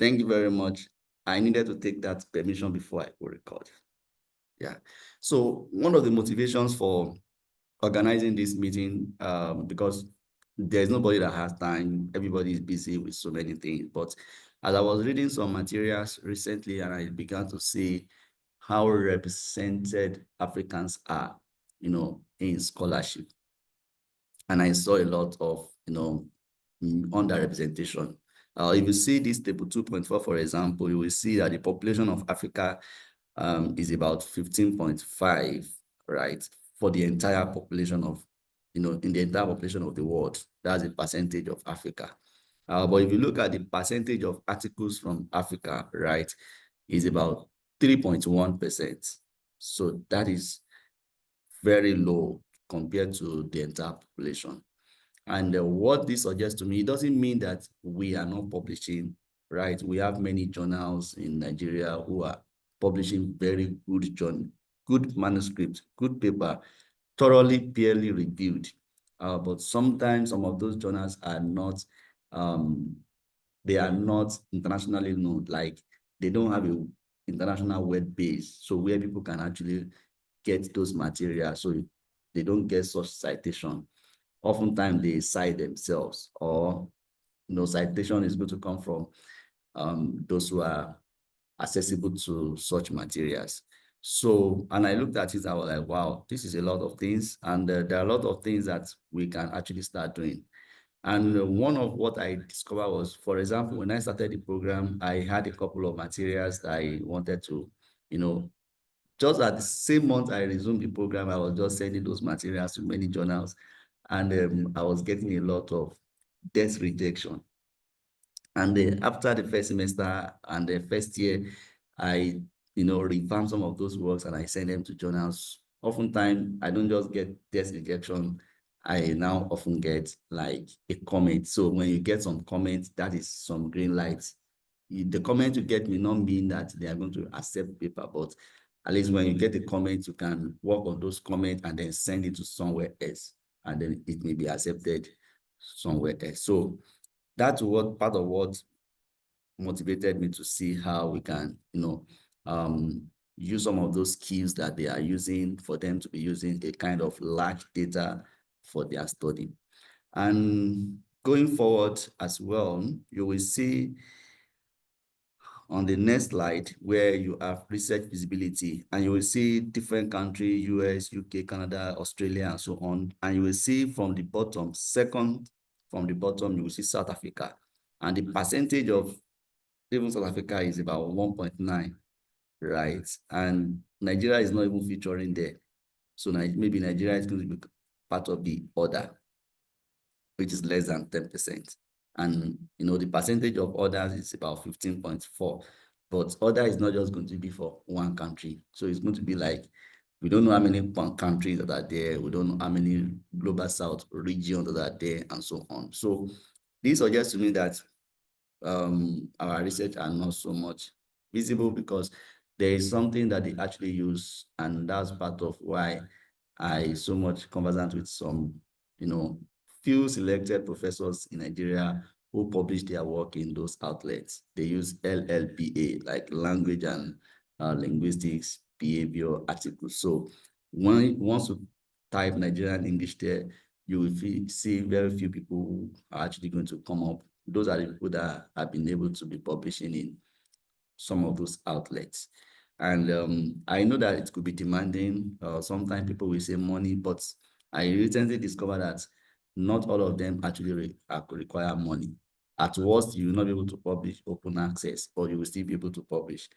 Thank you very much. I needed to take that permission before I could record. Yeah. So one of the motivations for organizing this meeting, because there's nobody that has time, everybody is busy with so many things. But as I was reading some materials recently, and I began to see how represented Africans are, in scholarship. And I saw a lot of, underrepresentation. If you see this table 2.4, for example, you will see that the population of Africa is about 15.5, right? For the entire population of, in the entire population of the world, that's the percentage of Africa. But if you look at the percentage of articles from Africa, right, is about 3.1%. So that is very low compared to the entire population. And what this suggests to me, it doesn't mean that we are not publishing, right? We have many journals in Nigeria who are publishing very good manuscripts, good paper, thoroughly peerly reviewed. But sometimes some of those journals are not, they are not internationally known. Like they don't have a international web base, so where people can actually get those materials, so they don't get such citation. Oftentimes they cite themselves, or citation is going to come from those who are accessible to such materials. So, and I looked at it, I was like, wow, this is a lot of things. And there are a lot of things that we can actually start doing. And one of what I discovered was, for example, when I started the program, I had a couple of materials that I wanted to, just at the same month I resumed the program, I was just sending those materials to many journals. And I was getting a lot of death rejection. And after the first semester and the first year, I, revamped some of those works and I sent them to journals. Oftentimes, I don't just get death rejection. I now often get like a comment. So when you get some comments, that is some green lights. The comment you get may not mean that they are going to accept paper, but at least when you get a comment, you can work on those comments and then send it to somewhere else, and then it may be accepted somewhere else. So that's what part of what motivated me to see how we can, use some of those skills that they are using for them to be using a kind of large data for their study. And going forward as well, you will see on the next slide where you have research visibility, and you will see different countries, US, UK, Canada, Australia, and so on. And you will see from the bottom, second from the bottom, you will see South Africa. And the percentage of even South Africa is about 1.9, right? And Nigeria is not even featuring there. So maybe Nigeria is going to be part of the other, which is less than 10%. And, the percentage of others is about 15.4. But other is not just going to be for one country. So it's going to be like, we don't know how many countries that are there. We don't know how many global South regions that are there, and so on. So this suggests to me that our research are not so much visible because there is something that they actually use, and that's part of why I so much conversant with some, few selected professors in Nigeria who publish their work in those outlets. They use LLBA, like language and linguistics behavior articles. So once you type Nigerian English there, you will see very few people who are actually going to come up. Those are the people that have been able to be publishing in some of those outlets. And I know that it could be demanding. Sometimes people will say money, but I recently discovered that not all of them actually require money. At worst, you will not be able to publish open access, but you will still be able to publish.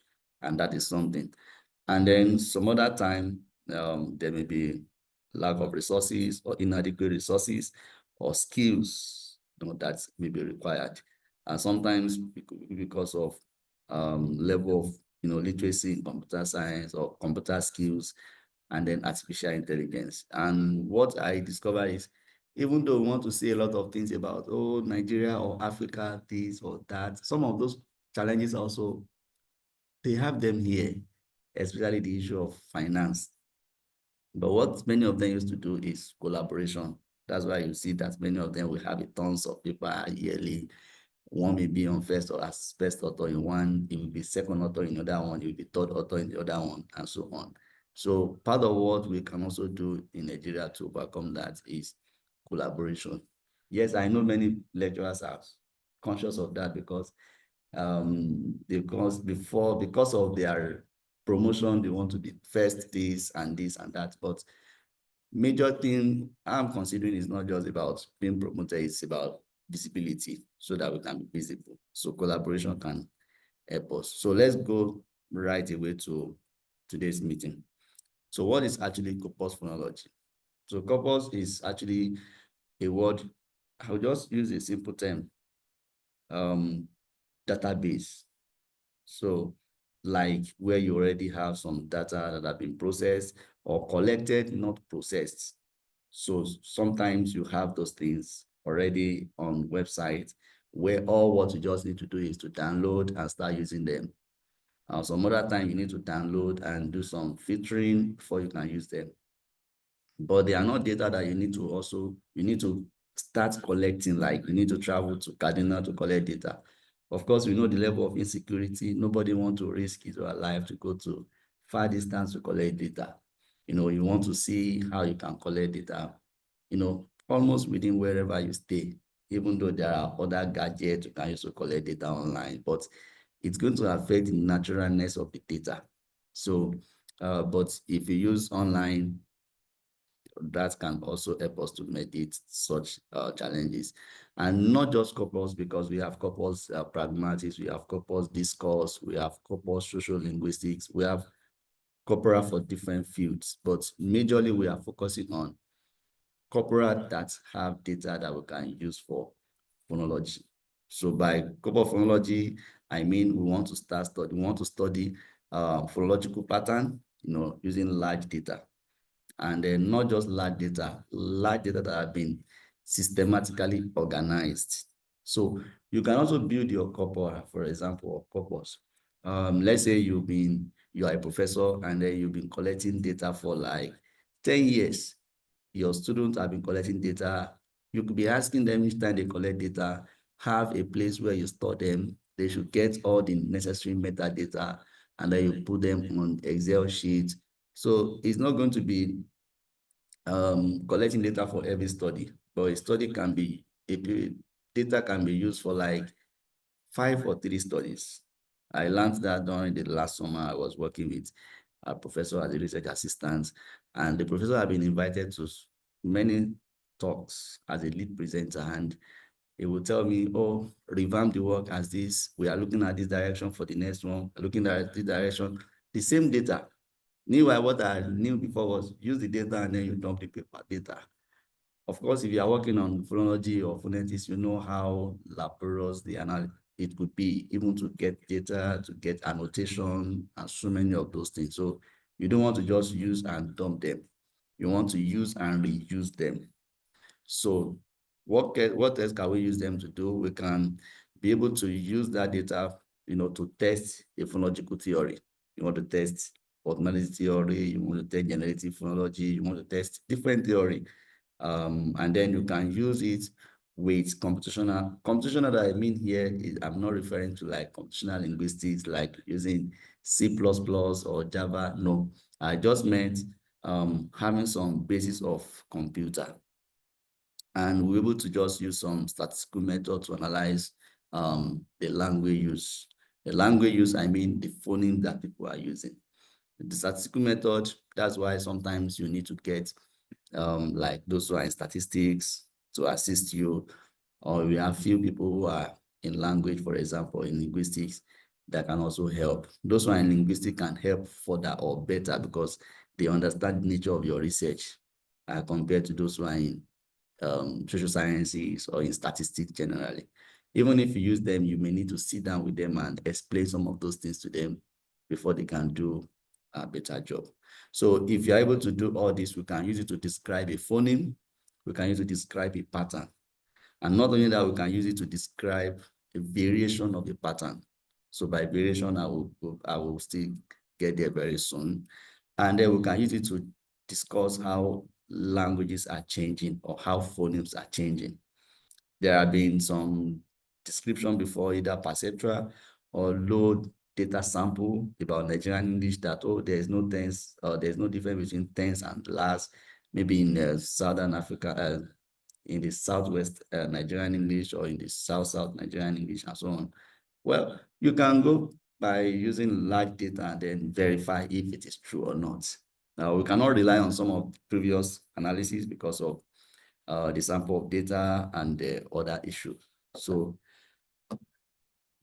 And that is something. And then some other time, there may be lack of resources or inadequate resources or skills, that may be required. And sometimes because of level of literacy in computer science or computer skills, and then artificial intelligence. And what I discovered is, even though we want to say a lot of things about, oh, Nigeria or Africa, this or that, some of those challenges also, they have them here, especially the issue of finance. But what many of them used to do is collaboration. That's why you see that many of them will have a tons of paper yearly, One may be on first or as first author in one, it will be second author in the other one, it will be third author in the other one, and so on. So part of what we can also do in Nigeria to overcome that is collaboration. Yes, I know many lecturers are conscious of that because because of their promotion, they want to be first this and that. But major thing I'm considering is not just about being promoted, it's about visibility so that we can be visible. So collaboration can help us. So let's go right away to today's meeting. So what is actually corpus phonology? So corpus is actually a word, I'll just use a simple term, database. So like where you already have some data that have been processed or collected, not processed. So sometimes you have those things already on website where all what you just need to do is to download and start using them. Some other time you need to download and do some filtering before you can use them. But they are not data that you need to start collecting, like you need to travel to Cardinal to collect data. Of course, we know the level of insecurity. Nobody wants to risk his or her life to go to far distance to collect data. You want to see how you can collect data, almost within wherever you stay, even though there are other gadgets you can use to collect data online, but it's going to affect the naturalness of the data. So, but if you use online, that can also help us to mediate such challenges. And not just corpus, because we have corpus pragmatics, we have corpus discourse, we have corpus social linguistics, we have corpora for different fields, but majorly we are focusing on corpora that have data that we can use for phonology. So by corpus phonology, I mean we want to study phonological pattern, using large data. And then not just large data that have been systematically organized. So you can also build your corpora, for example, or corpus. Let's say you are a professor and then you've been collecting data for like 10 years. Your students have been collecting data. You could be asking them each time they collect data, have a place where you store them. They should get all the necessary metadata, and then you put them on Excel sheet. So it's not going to be collecting data for every study, but data can be used for like 5 or 3 studies. I learned that during the last summer. I was working with a professor as a research assistant, and the professor had been invited to many talks as a lead presenter, and he would tell me, oh, revamp the work as this. We are looking at this direction for the next one, looking at this direction, the same data. Meanwhile, what I knew before was use the data and then you dump the paper data. Of course, if you are working on phonology or phonetics, you know how laborious it could be, even to get data, to get annotation, and so many of those things. So you don't want to just use and dump them. You want to use and reuse them. So what else can we use them to do? We can be able to use that data, to test a phonological theory. You want to test ordinality theory, you want to test generative phonology, you want to test different theory. And then you can use it with computational. Computational that I mean here is, I'm not referring to like computational linguistics, like using C++ or Java. No, I just meant having some basis of computer. And we're able to just use some statistical method to analyze the language use. The language use, I mean the phoneme that people are using. The statistical method, that's why sometimes you need to get like those who are in statistics to assist you, or we have few people who are in language, for example, in linguistics, that can also help. Those who are in linguistics can help further or better because they understand the nature of your research compared to those who are in social sciences or in statistics generally. Even if you use them, you may need to sit down with them and explain some of those things to them before they can do a better job. So if you're able to do all this, we can use it to describe a phoneme, we can use it to describe a pattern. And not only that, we can use it to describe a variation of the pattern. So by variation, I will still get there very soon. And then we can use it to discuss how languages are changing or how phonemes are changing. There have been some description before, either perceptual or low data sample about Nigerian English, that, oh, there's no tense, or there's no difference between tense and last, maybe in Southern Africa, in the Southwest Nigerian English, or in the South Nigerian English, and so on. Well, you can go by using large data and then verify if it is true or not. Now, we cannot rely on some of previous analysis because of the sample of data and the other issues. So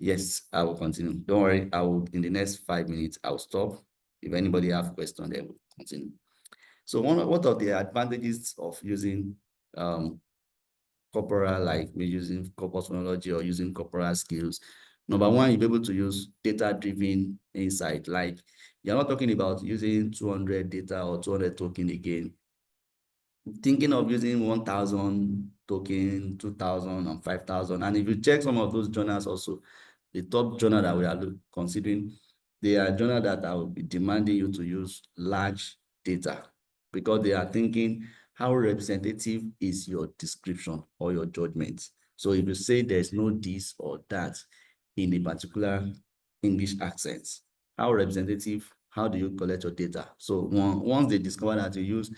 yes, I will continue. Don't worry, I will, in the next 5 minutes, I'll stop. If anybody have questions, then we'll continue. So what are the advantages of using corpora, like we're using Corpus Phonology or using corpora skills? Number one, you'll be able to use data-driven insight. Like, you're not talking about using 200 data or 200 token again. Thinking of using 1,000 token, 2,000 and 5,000. And if you check some of those journals also, the top journal that we are considering, they are journals that will be demanding you to use large data, because they are thinking, how representative is your description or your judgment? So if you say there's no this or that in a particular English accent, how representative, how do you collect your data? So once they discover that you use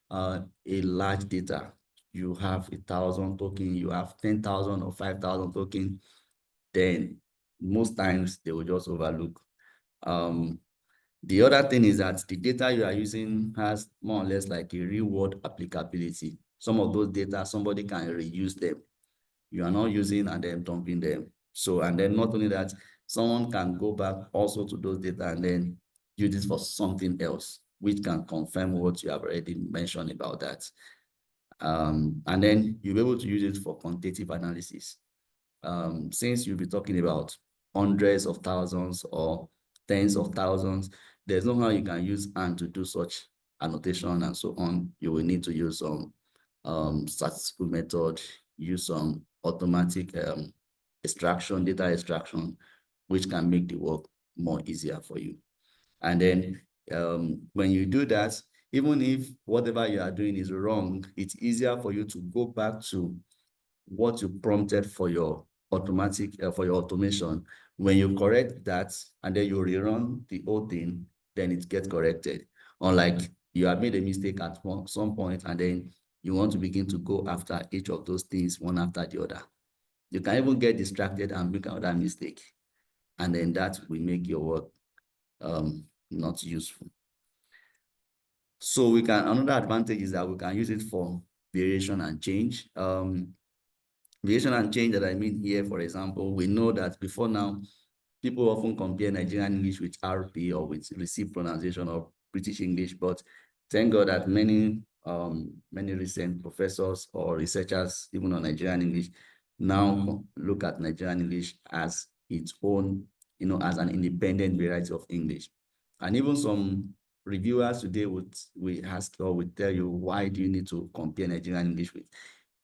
a large data, you have 1,000 token, you have 10,000 or 5,000 token, then most times they will just overlook. The other thing is that the data you are using has more or less like a real world applicability. Some of those data, somebody can reuse them. You are not using and then dumping them. So, and then not only that, someone can go back also to those data and then use this for something else, which can confirm what you have already mentioned about that. And then you'll be able to use it for quantitative analysis. Since you'll be talking about hundreds of thousands or tens of thousands, there's no how you can use and to do such annotation and so on. You will need to use some statistical method, use some automatic extraction, data extraction, which can make the work more easier for you. And then when you do that, even if whatever you are doing is wrong, it's easier for you to go back to what you prompted for your automatic, for your automation. When you correct that and then you rerun the whole thing, then it gets corrected. Unlike you have made a mistake at some point and then you want to begin to go after each of those things one after the other. You can even get distracted and make another mistake. And then that will make your work not useful. So another advantage is that we can use it for variation and change. Variation and change that I mean here, for example, we know that before now, people often compare Nigerian English with RP or with received pronunciation of British English, but thank God that many recent professors or researchers, even on Nigerian English, now look at Nigerian English as its own, as an independent variety of English. And even some reviewers today would ask or would tell you, why do you need to compare Nigerian English with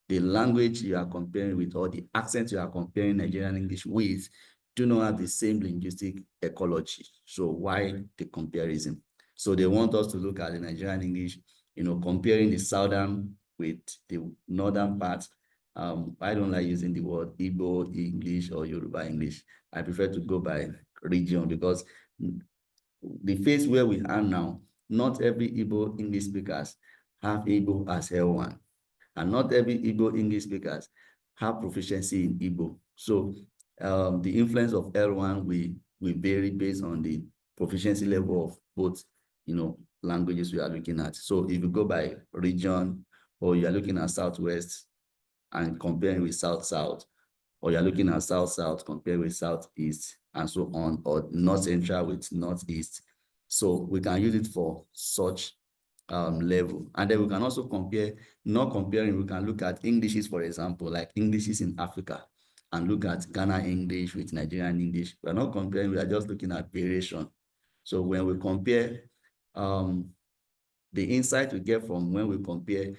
the language you are comparing with, or the accent you are comparing Nigerian English with, do not have the same linguistic ecology. So why the comparison? So they want us to look at the Nigerian English, comparing the southern with the northern part. I don't like using the word Igbo English or Yoruba English. I prefer to go by region, because the phase where we are now, not every Igbo English speakers have Igbo as L1. And not every Igbo English speakers have proficiency in Igbo. So the influence of L1 will vary based on the proficiency level of both, languages we are looking at. So if you go by region, or you are looking at Southwest and comparing with South-South, or you're looking at South-South compared with Southeast, and so on, or North Central with Northeast. So we can use it for such level. And then we can also compare, not comparing, we can look at Englishes, for example, like Englishes in Africa, and look at Ghana English with Nigerian English. We're not comparing, we are just looking at variation. So when we compare, the insight we get from when we compare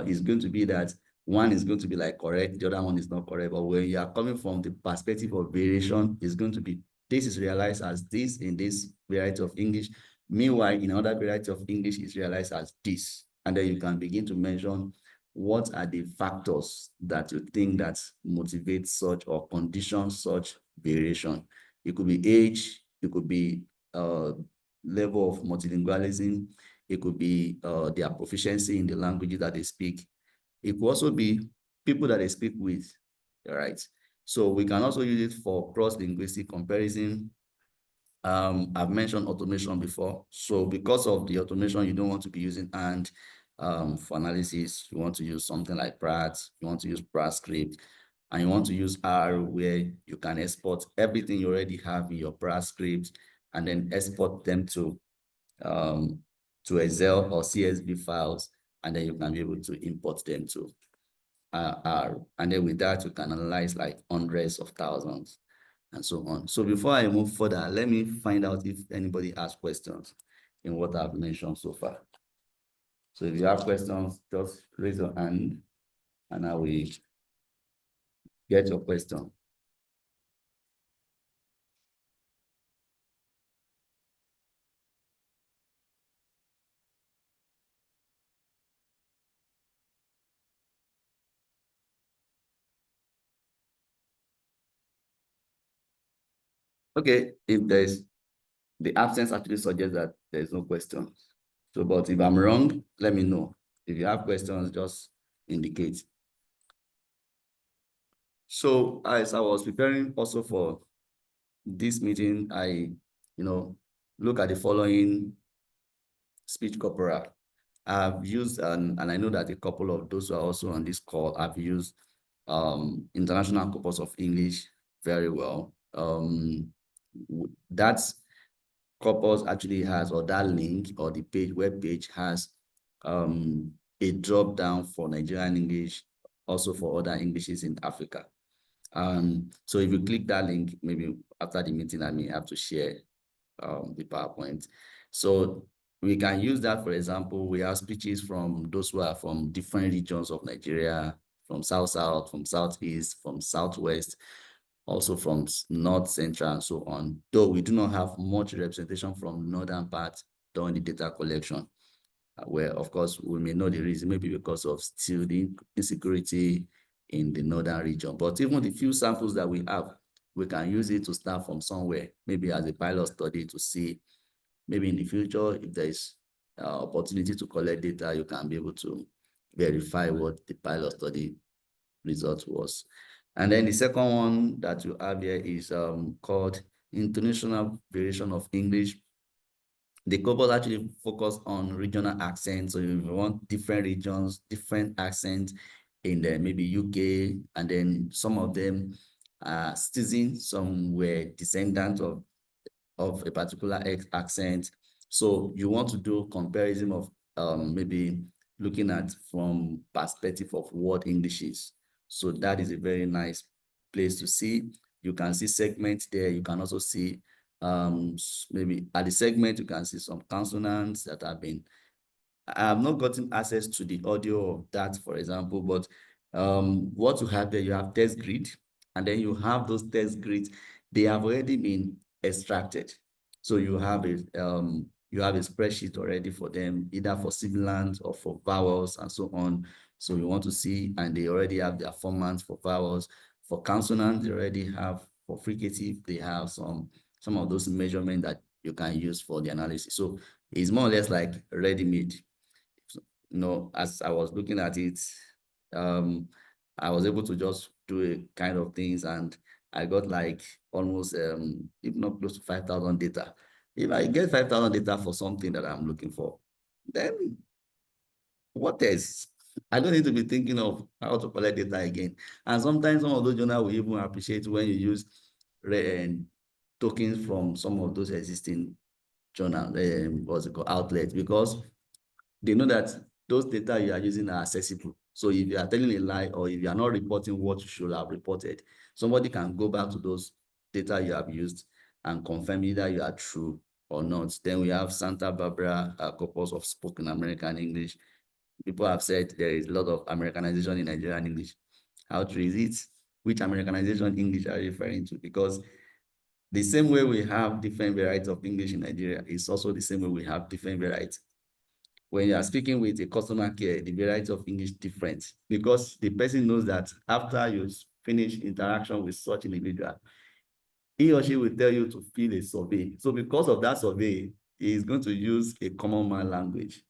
is going to be that one is going to be like correct, the other one is not correct. But when you are coming from the perspective of variation, it's going to be, this is realized as this in this variety of English. Meanwhile, in another variety of English is realized as this. And then you can begin to mention what are the factors that you think that motivate such or condition such variation? It could be age, it could be level of multilingualism, it could be their proficiency in the languages that they speak. It could also be people that they speak with, all right? So we can also use it for cross-linguistic comparison. I've mentioned automation before. So because of the automation, you don't want to be using and for analysis, you want to use something like Pratt, you want to use Pratt script, and you want to use R where you can export everything you already have in your Pratt script and then export them to Excel or CSV files, and then you can be able to import them to R. And then with that, you can analyze like hundreds of thousands and so on. So before I move further, let me find out if anybody has questions in what I've mentioned so far. So if you have questions, just raise your hand and I will get your question. Okay, if there's the absence actually suggests that there's no question. So, but if I'm wrong, let me know. If you have questions, just indicate. So as I was preparing also for this meeting, I, look at the following speech corpora. I've used, and I know that a couple of those who are also on this call have used International Corpus of English very well. That corpus actually has, or that link or the web page has a drop down for Nigerian English, also for other Englishes in Africa. So if you click that link, maybe after the meeting, I may have to share the PowerPoint. So we can use that, for example, we have speeches from those who are from different regions of Nigeria, from South, from Southeast, from Southwest, also from North Central and so on. Though we do not have much representation from northern part during the data collection, where of course we may know the reason, maybe because of still the insecurity in the northern region. But even the few samples that we have, we can use it to start from somewhere, maybe as a pilot study to see, maybe in the future, if there is opportunity to collect data, you can be able to verify what the pilot study result was. And then the second one that you have here is called International Variation of English. The corpus actually focus on regional accents. So if you want different regions, different accents in the maybe UK, and then some of them are citizens, some were descendants of a particular accent. So you want to do comparison of maybe looking at from perspective of what English is. So that is a very nice place to see. You can see segments there. You can also see maybe at the segment, you can see some consonants that have been, I have not gotten access to the audio of that, for example, but what you have there, you have test grid, and then you have those test grids, they have already been extracted. So you have a spreadsheet already for them, either for sibilants or for vowels and so on. So you want to see, and they already have their formats for vowels. For consonants, they already have, for fricative, they have some of those measurements that you can use for the analysis. So it's more or less like ready-made. As I was looking at it, I was able to just do a kind of things, and I got like almost, if not close to 5,000 data. If I get 5,000 data for something that I'm looking for, then what else? I don't need to be thinking of how to collect data again. And sometimes some of those journals will even appreciate when you use tokens from some of those existing journal, what's it called, outlets, because they know that those data you are using are accessible. So if you are telling a lie, or if you are not reporting what you should have reported, somebody can go back to those data you have used and confirm either you are true or not. Then we have Santa Barbara corpus of spoken American English. People have said there is a lot of Americanization in Nigerian English. How true is it? Which Americanization English are you referring to? Because the same way we have different varieties of English in Nigeria is also the same way we have different varieties when you are speaking with a customer care, the variety of English different, because the person knows that after you finish interaction with such individual, he or she will tell you to fill a survey. So because of that survey, he is going to use a common man language.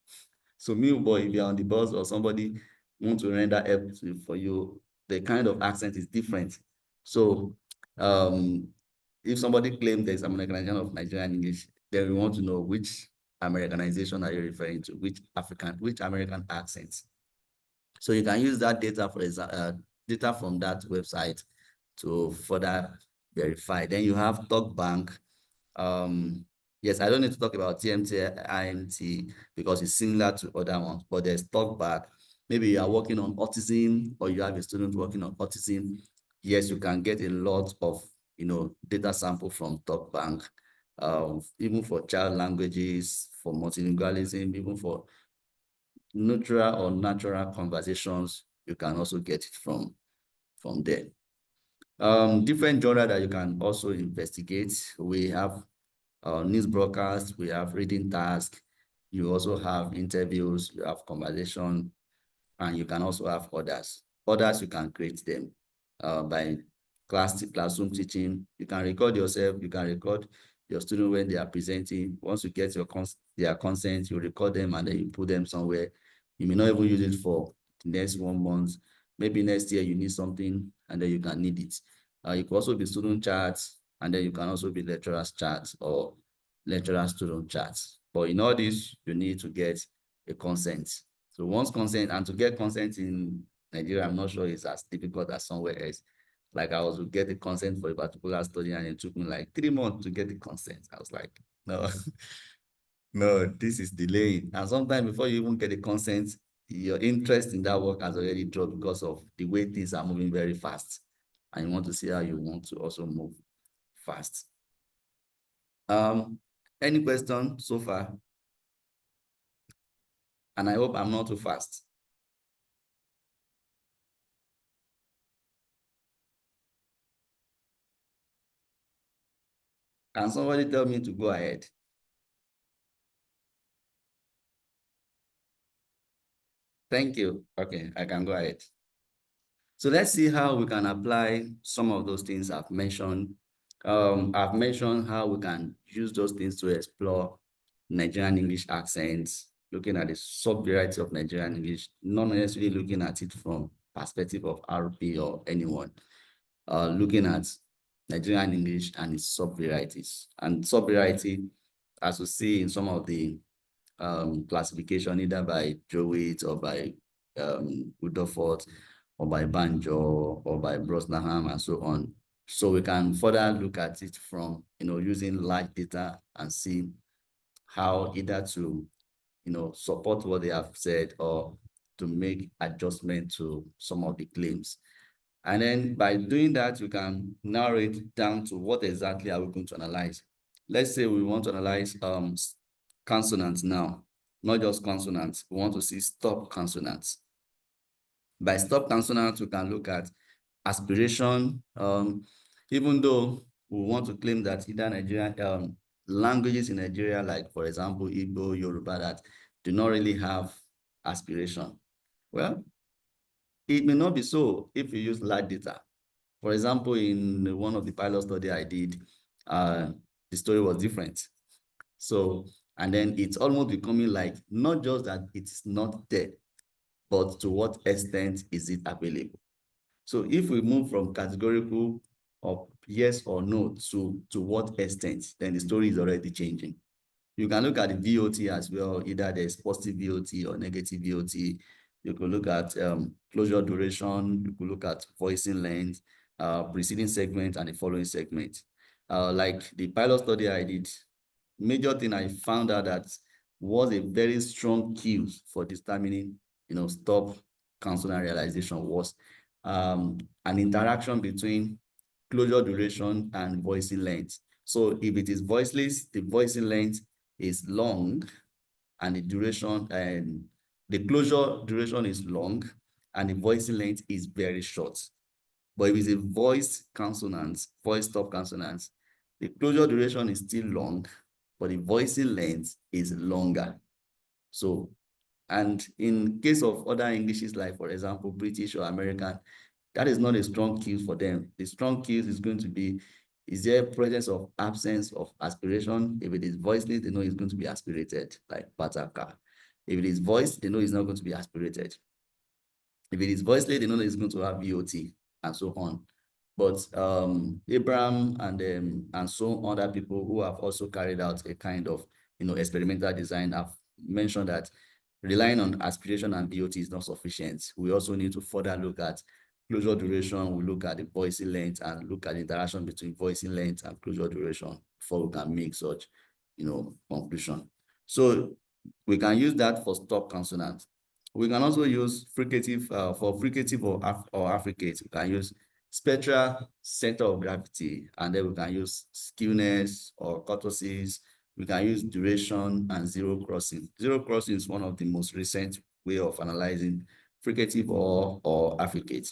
So boy, if you're on the bus or somebody want to render help for you, the kind of accent is different. So if somebody claims there's Americanization of Nigerian English, then we want to know which Americanization are you referring to, which American accents. So you can use that data for data from that website to further verify. Then you have TalkBank. Yes, I don't need to talk about TMT, IMT because it's similar to other ones, but there's TalkBank. Maybe you are working on autism or you have a student working on autism. Yes, you can get a lot of data sample from TalkBank, even for child languages, for multilingualism, even for neutral or natural conversations, you can also get it from there. Different genre that you can also investigate. We have news broadcasts, we have reading tasks, you also have interviews, you have conversation, and you can also have others. Others, you can create them by classroom teaching. You can record yourself, you can record your student when they are presenting. Once you get their consent, you record them and then you put them somewhere. You may not even use it for the next 1 month. Maybe next year you need something and then you can need it. You can also be student chats, and then you can also be lecturers chats or lecturer student chats. But in all this, you need to get a consent. So once consent, and to get consent in Nigeria, I'm not sure it's as difficult as somewhere else. Like I was to get the consent for a particular study and it took me like 3 months to get the consent. I was like, no, no, this is delaying. And sometimes before you even get the consent, your interest in that work has already dropped because of the way things are moving very fast. And you want to see how you want to also move fast. Any question so far? And I hope I'm not too fast. Can somebody tell me to go ahead? Thank you. Okay, I can go ahead. So let's see how we can apply some of those things I've mentioned. I've mentioned how we can use those things to explore Nigerian English accents, looking at the sub-variety of Nigerian English, not necessarily looking at it from perspective of RP or anyone, looking at Nigerian English and its sub-varieties. And sub-variety, as we see in some of the classification, either by Jowett or by Rutherford or by Banjo or by Brosnaham and so on. So we can further look at it from using large data and see how either to support what they have said or to make adjustment to some of the claims. And then by doing that, you can narrow it down to what exactly are we going to analyze. Let's say we want to analyze consonants now, not just consonants. We want to see stop consonants. By stop consonants, we can look at aspiration, even though we want to claim that either Nigerian languages in Nigeria, like for example, Igbo, Yoruba, that do not really have aspiration. Well, it may not be so if you use large data. For example, in one of the pilot study I did, the story was different. So, and then it's almost becoming like, not just that it's not there, but to what extent is it available? So if we move from categorical of yes or no to what extent, then the story is already changing. You can look at the VOT as well, either there's positive VOT or negative VOT. You could look at closure duration, you could look at voicing length, preceding segment and the following segment. Like the pilot study I did, major thing I found out that was a very strong cue for determining, stop consonant realization was an interaction between closure duration and voicing length. So if it is voiceless, the voicing length is long and the duration and the closure duration is long and the voicing length is very short. But if it's a voice consonant, voice stop consonant, the closure duration is still long, but the voicing length is longer. So And in case of other Englishes, like for example, British or American, that is not a strong cue for them. The strong cue is going to be, is there presence of absence of aspiration? If it is voiceless, they know it's going to be aspirated, like pataka. If it is voiced, they know it's not going to be aspirated. If it is voiceless, they know it's going to have VOT and so on. But Abraham and so other people who have also carried out a kind of experimental design have mentioned that relying on aspiration and VOT is not sufficient. We also need to further look at closure duration. We look at the voicing length and look at the interaction between voicing length and closure duration before we can make such conclusion. So we can use that for stop consonant. We can also use fricative for fricative or affricate. We can use spectral center of gravity, and then we can use skewness or kurtosis. We can use duration and zero crossing. Zero crossing is one of the most recent way of analyzing fricative or affricate.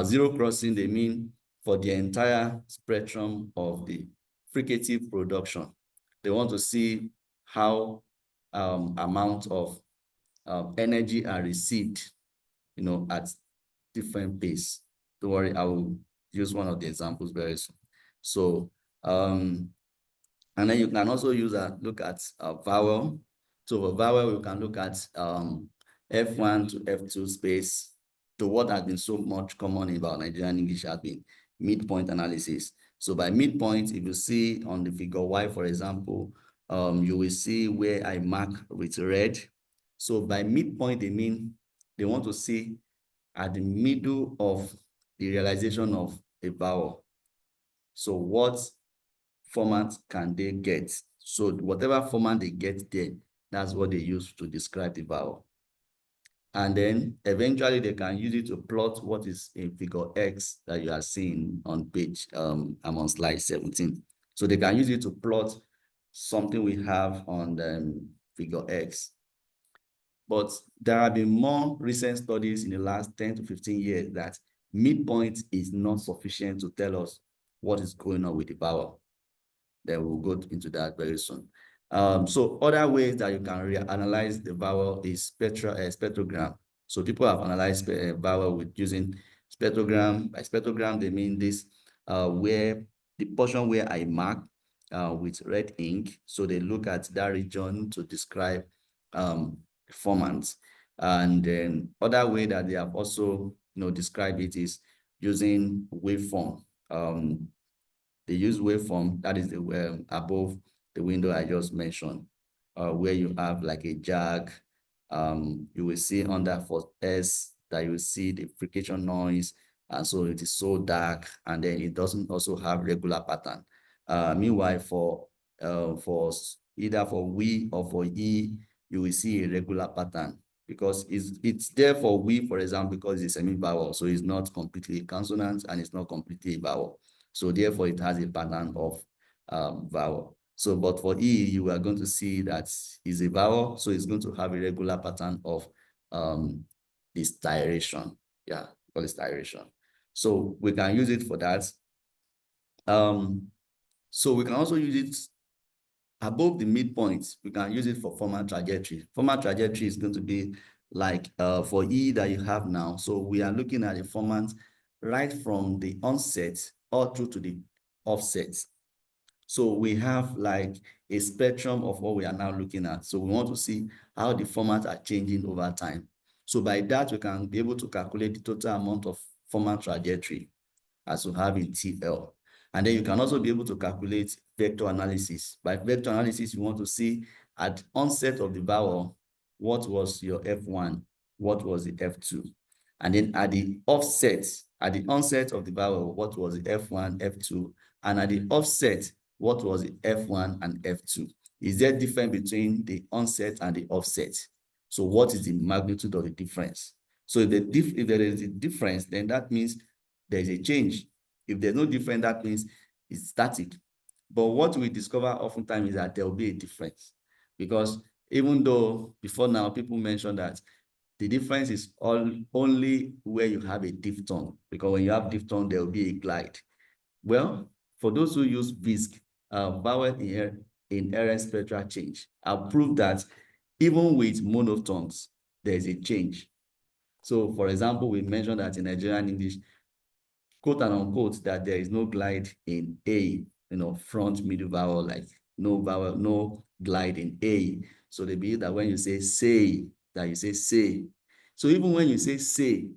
Zero crossing, they mean for the entire spectrum of the fricative production. They want to see how amount of energy are received, at different pace. Don't worry, I will use one of the examples very soon. So, and then you can also use look at vowel. So for vowel, you can look at F1 to F2 space. So what has been so much common about Nigerian English has been midpoint analysis. So by midpoint, if you see on the figure Y, for example, you will see where I mark with red. So by midpoint, they mean they want to see at the middle of the realization of a vowel. So what format can they get? So whatever format they get there, that's what they use to describe the vowel. And then eventually they can use it to plot what is in figure X that you are seeing on page, I'm on slide 17. So they can use it to plot something we have on the figure X. But there have been more recent studies in the last 10 to 15 years that midpoint is not sufficient to tell us what is going on with the vowel. Then we'll go into that very soon. So other ways that you can analyze the vowel is spectrogram. So people have analyzed vowel with using spectrogram. By spectrogram, they mean this, where the portion where I mark with red ink. So they look at that region to describe formants. And then other way that they have also described it is using waveform. They use waveform, that is the above the window I just mentioned, where you have like a jag. You will see under for S that you will see the frication noise, and so it is so dark, and then it doesn't also have regular pattern. Meanwhile, for either for we or for E, you will see a regular pattern because it's there for we, for example, because it's a semi-vowel, so it's not completely consonant and it's not completely vowel. So therefore, it has a pattern of vowel. So, but for E, you are going to see that is a vowel, so it's going to have a regular pattern of this styration. Yeah, call it styration. So we can use it for that. So we can also use it above the midpoint. We can use it for formal trajectory. Formal trajectory is going to be like for E that you have now. So we are looking at the format right from the onset all through to the offset. So we have like a spectrum of what we are now looking at. So we want to see how the formats are changing over time. So by that, we can be able to calculate the total amount of format trajectory as we have in TL. And then you can also be able to calculate vector analysis. By vector analysis, you want to see at onset of the vowel, what was your F1, what was the F2. And then at the offset, at the onset of the vowel, what was the F1, F2, and at the offset, what was the F1 and F2? Is there difference between the onset and the offset? So what is the magnitude of the difference? So if there is a difference, then that means there is a change. If there's no difference, that means it's static. But what we discover oftentimes is that there will be a difference. Because even though before now, people mention that the difference is only where you have a diphthong, because when you have diphthong, there will be a glide. Well, for those who use VISC, vowel inherent spectral change, I've proved that even with monophthongs, there is a change. So, for example, we mentioned that in Nigerian English, quote and unquote, that there is no glide in A, front, middle vowel, like no vowel, no glide in A. So they believe that when you say, that you say. So even when you say,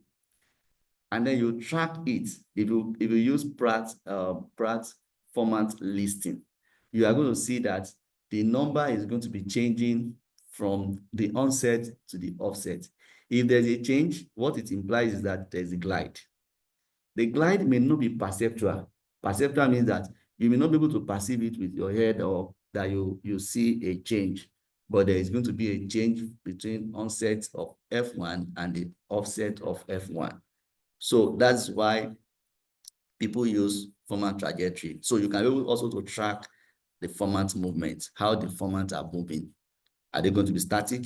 and then you track it, if you use Pratt format listing, you are going to see that the number is going to be changing from the onset to the offset. If there's a change, what it implies is that there's a glide. The glide may not be perceptual. Perceptual means that you may not be able to perceive it with your head, or that you see a change, but there is going to be a change between onset of F1 and the offset of F1. So that's why people use format trajectory. So you can be able also to track the format movement, how the formats are moving. Are they going to be static?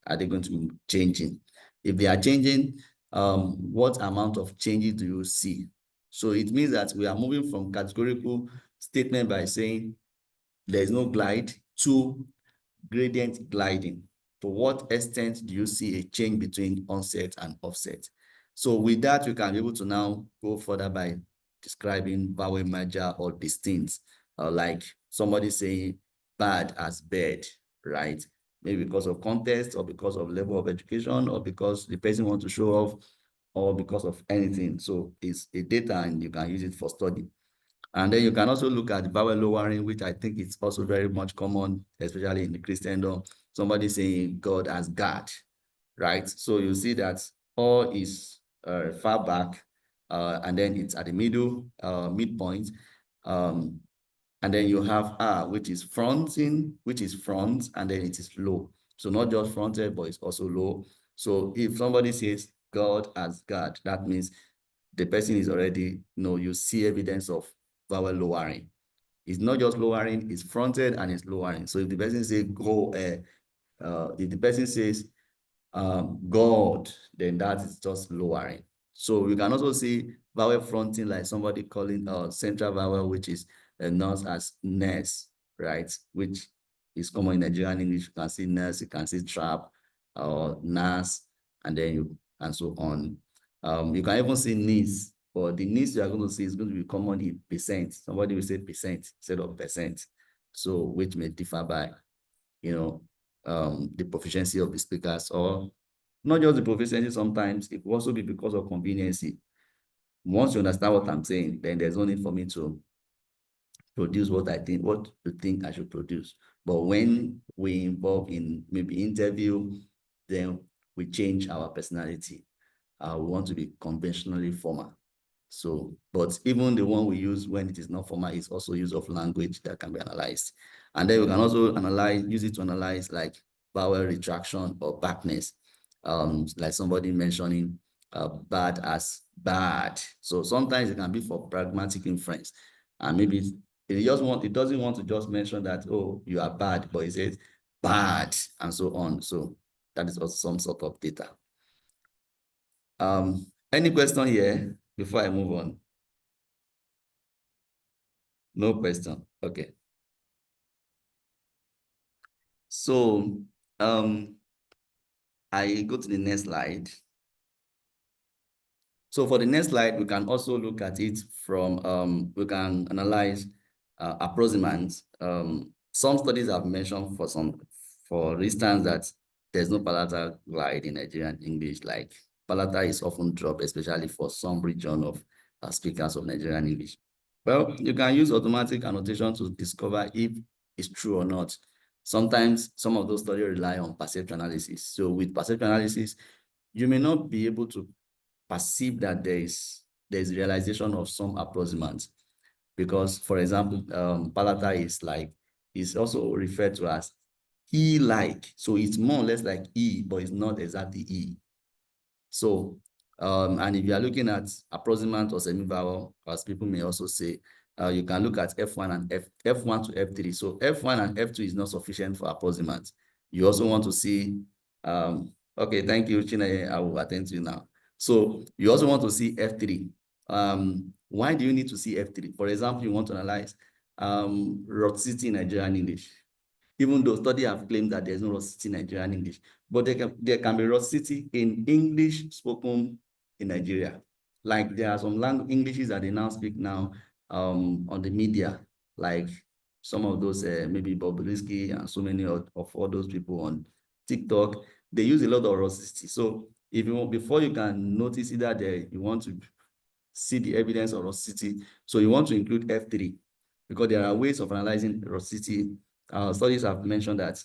Are they going to be changing? If they are changing, what amount of changes do you see? So it means that we are moving from categorical statement by saying there is no glide to gradient gliding. To what extent do you see a change between onset and offset? So with that, we can be able to now go further by describing vowel merger or distinct, like somebody saying bad as bed, right? Maybe because of context, or because of level of education, or because the person wants to show off, or because of anything. So it's a data and you can use it for study. And then you can also look at vowel lowering, which I think it's also very much common, especially in the Christendom. Somebody saying God as God, right? So you see that all is far back, and then it's at the middle, midpoint. And then you have which is fronting, which is front, and then it is low. So not just fronted, but it's also low. So if somebody says God as God, that means the person is already, you see evidence of vowel lowering. It's not just lowering, it's fronted and it's lowering. So if the person says go, if the person says God, then that is just lowering. So you can also see vowel fronting, like somebody calling central vowel, which is announced as nurse, right? Which is common in Nigerian English. You can see nurse, you can see trap, or nurse, and then and so on. You can even see knees, but the knees you are going to see is going to be common in percent. Somebody will say percent instead of percent. So which may differ by, the proficiency of the speakers, or not just the proficiency. Sometimes it will also be because of conveniency. Once you understand what I'm saying, then there's no need for me to produce what you think I should produce. But when we involve in maybe interview, then we change our personality. We want to be conventionally formal. So, but even the one we use when it is not formal is also use of language that can be analyzed. And then we can also use it to analyze like vowel retraction or backness. Like somebody mentioning bad as bad. So sometimes it can be for pragmatic inference. And maybe it doesn't want to just mention that, oh, you are bad, but it says bad and so on. So that is also some sort of data. Any question here before I move on? No question. Okay. So I go to the next slide. So for the next slide, we can also look at it from, we can analyze approximants. Some studies have mentioned for instance, that there's no palatal glide in Nigerian English, like palatal is often dropped, especially for some region of speakers of Nigerian English. Well, you can use automatic annotation to discover if it's true or not. Sometimes some of those studies rely on perceptual analysis. So with perceptual analysis, you may not be able to perceive that there's realization of some approximants, because, for example, palatal is also referred to as E-like. So it's more or less like E, but it's not exactly E. So, and if you are looking at approximant or semi-vowel, as people may also say, you can look at F1 and F1 to F3. So F1 and F2 is not sufficient for approximant. You also want to see, okay, thank you, Chine, I will attend to you now. So you also want to see F3. Why do you need to see F3? For example, you want to analyze rhoticity in Nigerian English. even though studies have claimed that there's no rusticity in Nigerian English, but there can be rusticity in English spoken in Nigeria. Like there are some Englishes that they now speak now on the media, like some of those maybe Bobrisky and so many of all those people on TikTok, they use a lot of rusticity. So if you want, before you can notice either there, you want to see the evidence of rusticity, so you want to include F3, because there are ways of analyzing rusticity. Studies have mentioned that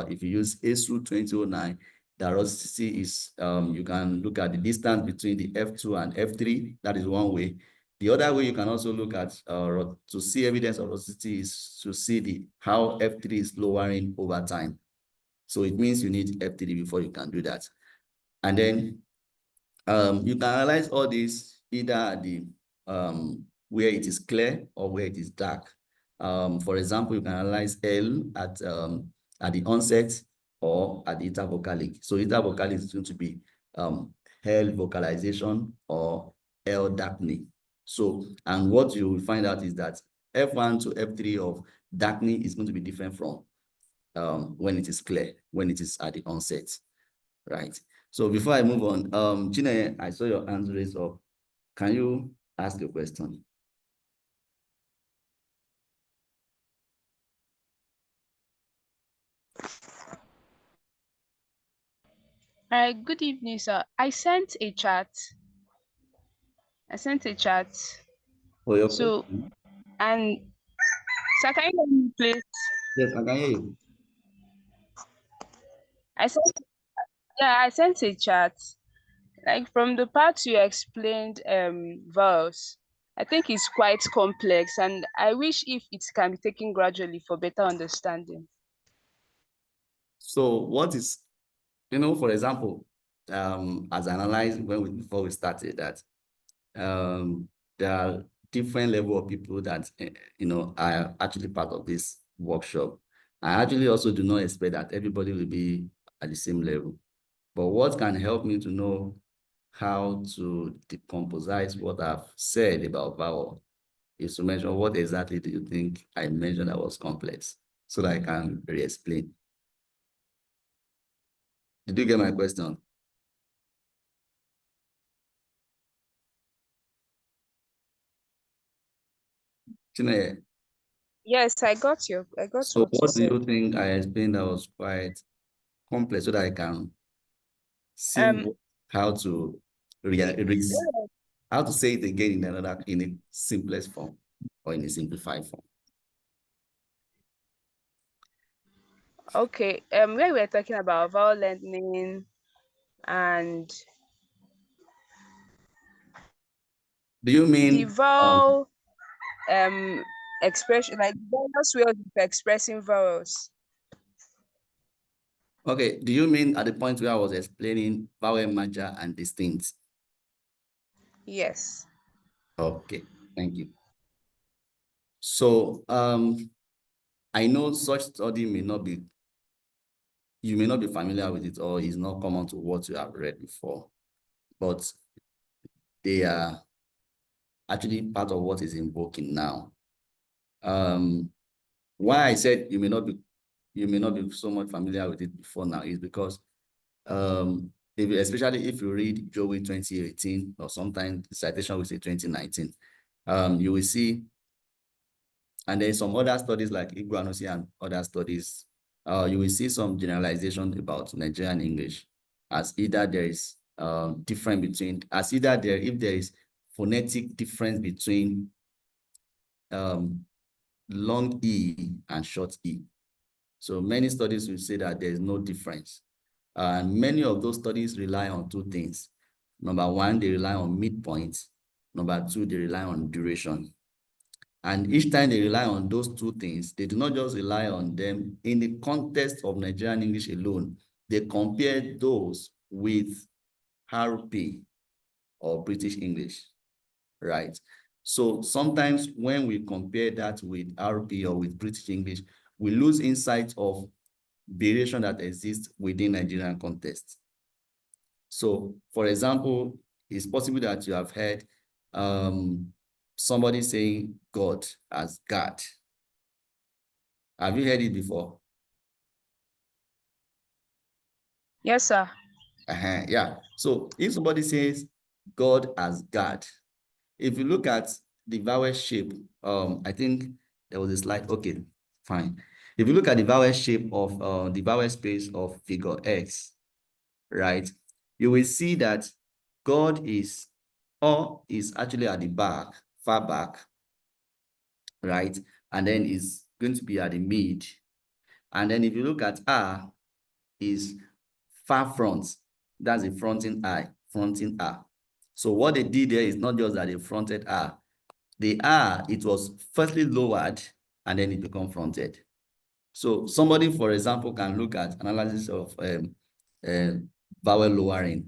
if you use ASU 2009, the rusticity is, you can look at the distance between the F2 and F3. That is one way. The other way you can also look at to see evidence of rusticity is to see how F3 is lowering over time. So it means you need F3 before you can do that. And then you can analyze all this either at the where it is clear or where it is dark. For example, you can analyze L at the onset or at the intervocalic. So intervocalic is going to be L vocalization or L darkening. So, and what you will find out is that F1 to F3 of darkening is going to be different from when it is clear, when it is at the onset, right? So before I move on, Chineye, I saw your hand raised up. Can you ask a question? Good evening, sir. I sent a chat. For your So, question? and sir, can you hear me, please? Yes, I can hear you. I sent, yeah, I sent a chat. Like from the part you explained, vowels, I think it's quite complex, and I wish if it can be taken gradually for better understanding. So what is, for example, as analyzed before we started that there are different level of people that, are actually part of this workshop. I actually also do not expect that everybody will be at the same level. But what can help me to know how to decompose what I've said about vowel is to mention what exactly do you think I mentioned that was complex, so that I can re-explain. Did you get my question? Chineye, Yes, I got so what you what do said. you think I explained that was quite complex so that I can see Um, how to how to say it again in a simplest form or in a simplified form? okay. Where we're talking about vowel lengthening and Do you the mean vowel um expression, like various ways of expressing vowels. okay, do you mean at the point where I was explaining vowel merger and distinct? Yes. Okay, thank you. So I know such study you may not be familiar with it, or is not common to what you have read before, but they are actually part of what is invoking now. Why I said you may not be so much familiar with it before now is because especially if you read Joey 2018, or sometimes the citation will say 2019, you will see, and there's some other studies like Iguanosi and other studies, you will see some generalization about Nigerian English as either there is if there is phonetic difference between long E and short E. So many studies will say that there is no difference. And many of those studies rely on two things. Number one, they rely on midpoint. Number two, they rely on duration. And each time they rely on those two things, they do not just rely on them in the context of Nigerian English alone. They compare those with RP or British English, right? So sometimes when we compare that with RP or with British English, we lose insight of variation that exists within Nigerian context. So, for example, it's possible that you have heard somebody saying God as God. Have you heard it before? Yes, sir. Yeah. So if somebody says God as God, if you look at the vowel shape, I think there was a slide. Okay, fine. If you look at the vowel shape of the vowel space of figure X, right, you will see that God is, or is actually at the back, far back, right? And then is going to be at the mid. And then if you look at R, is far front. That's the fronting I, fronting R. So what they did there is not just that they fronted R. The R, it was firstly lowered and then it become fronted. So somebody, for example, can look at analysis of vowel lowering,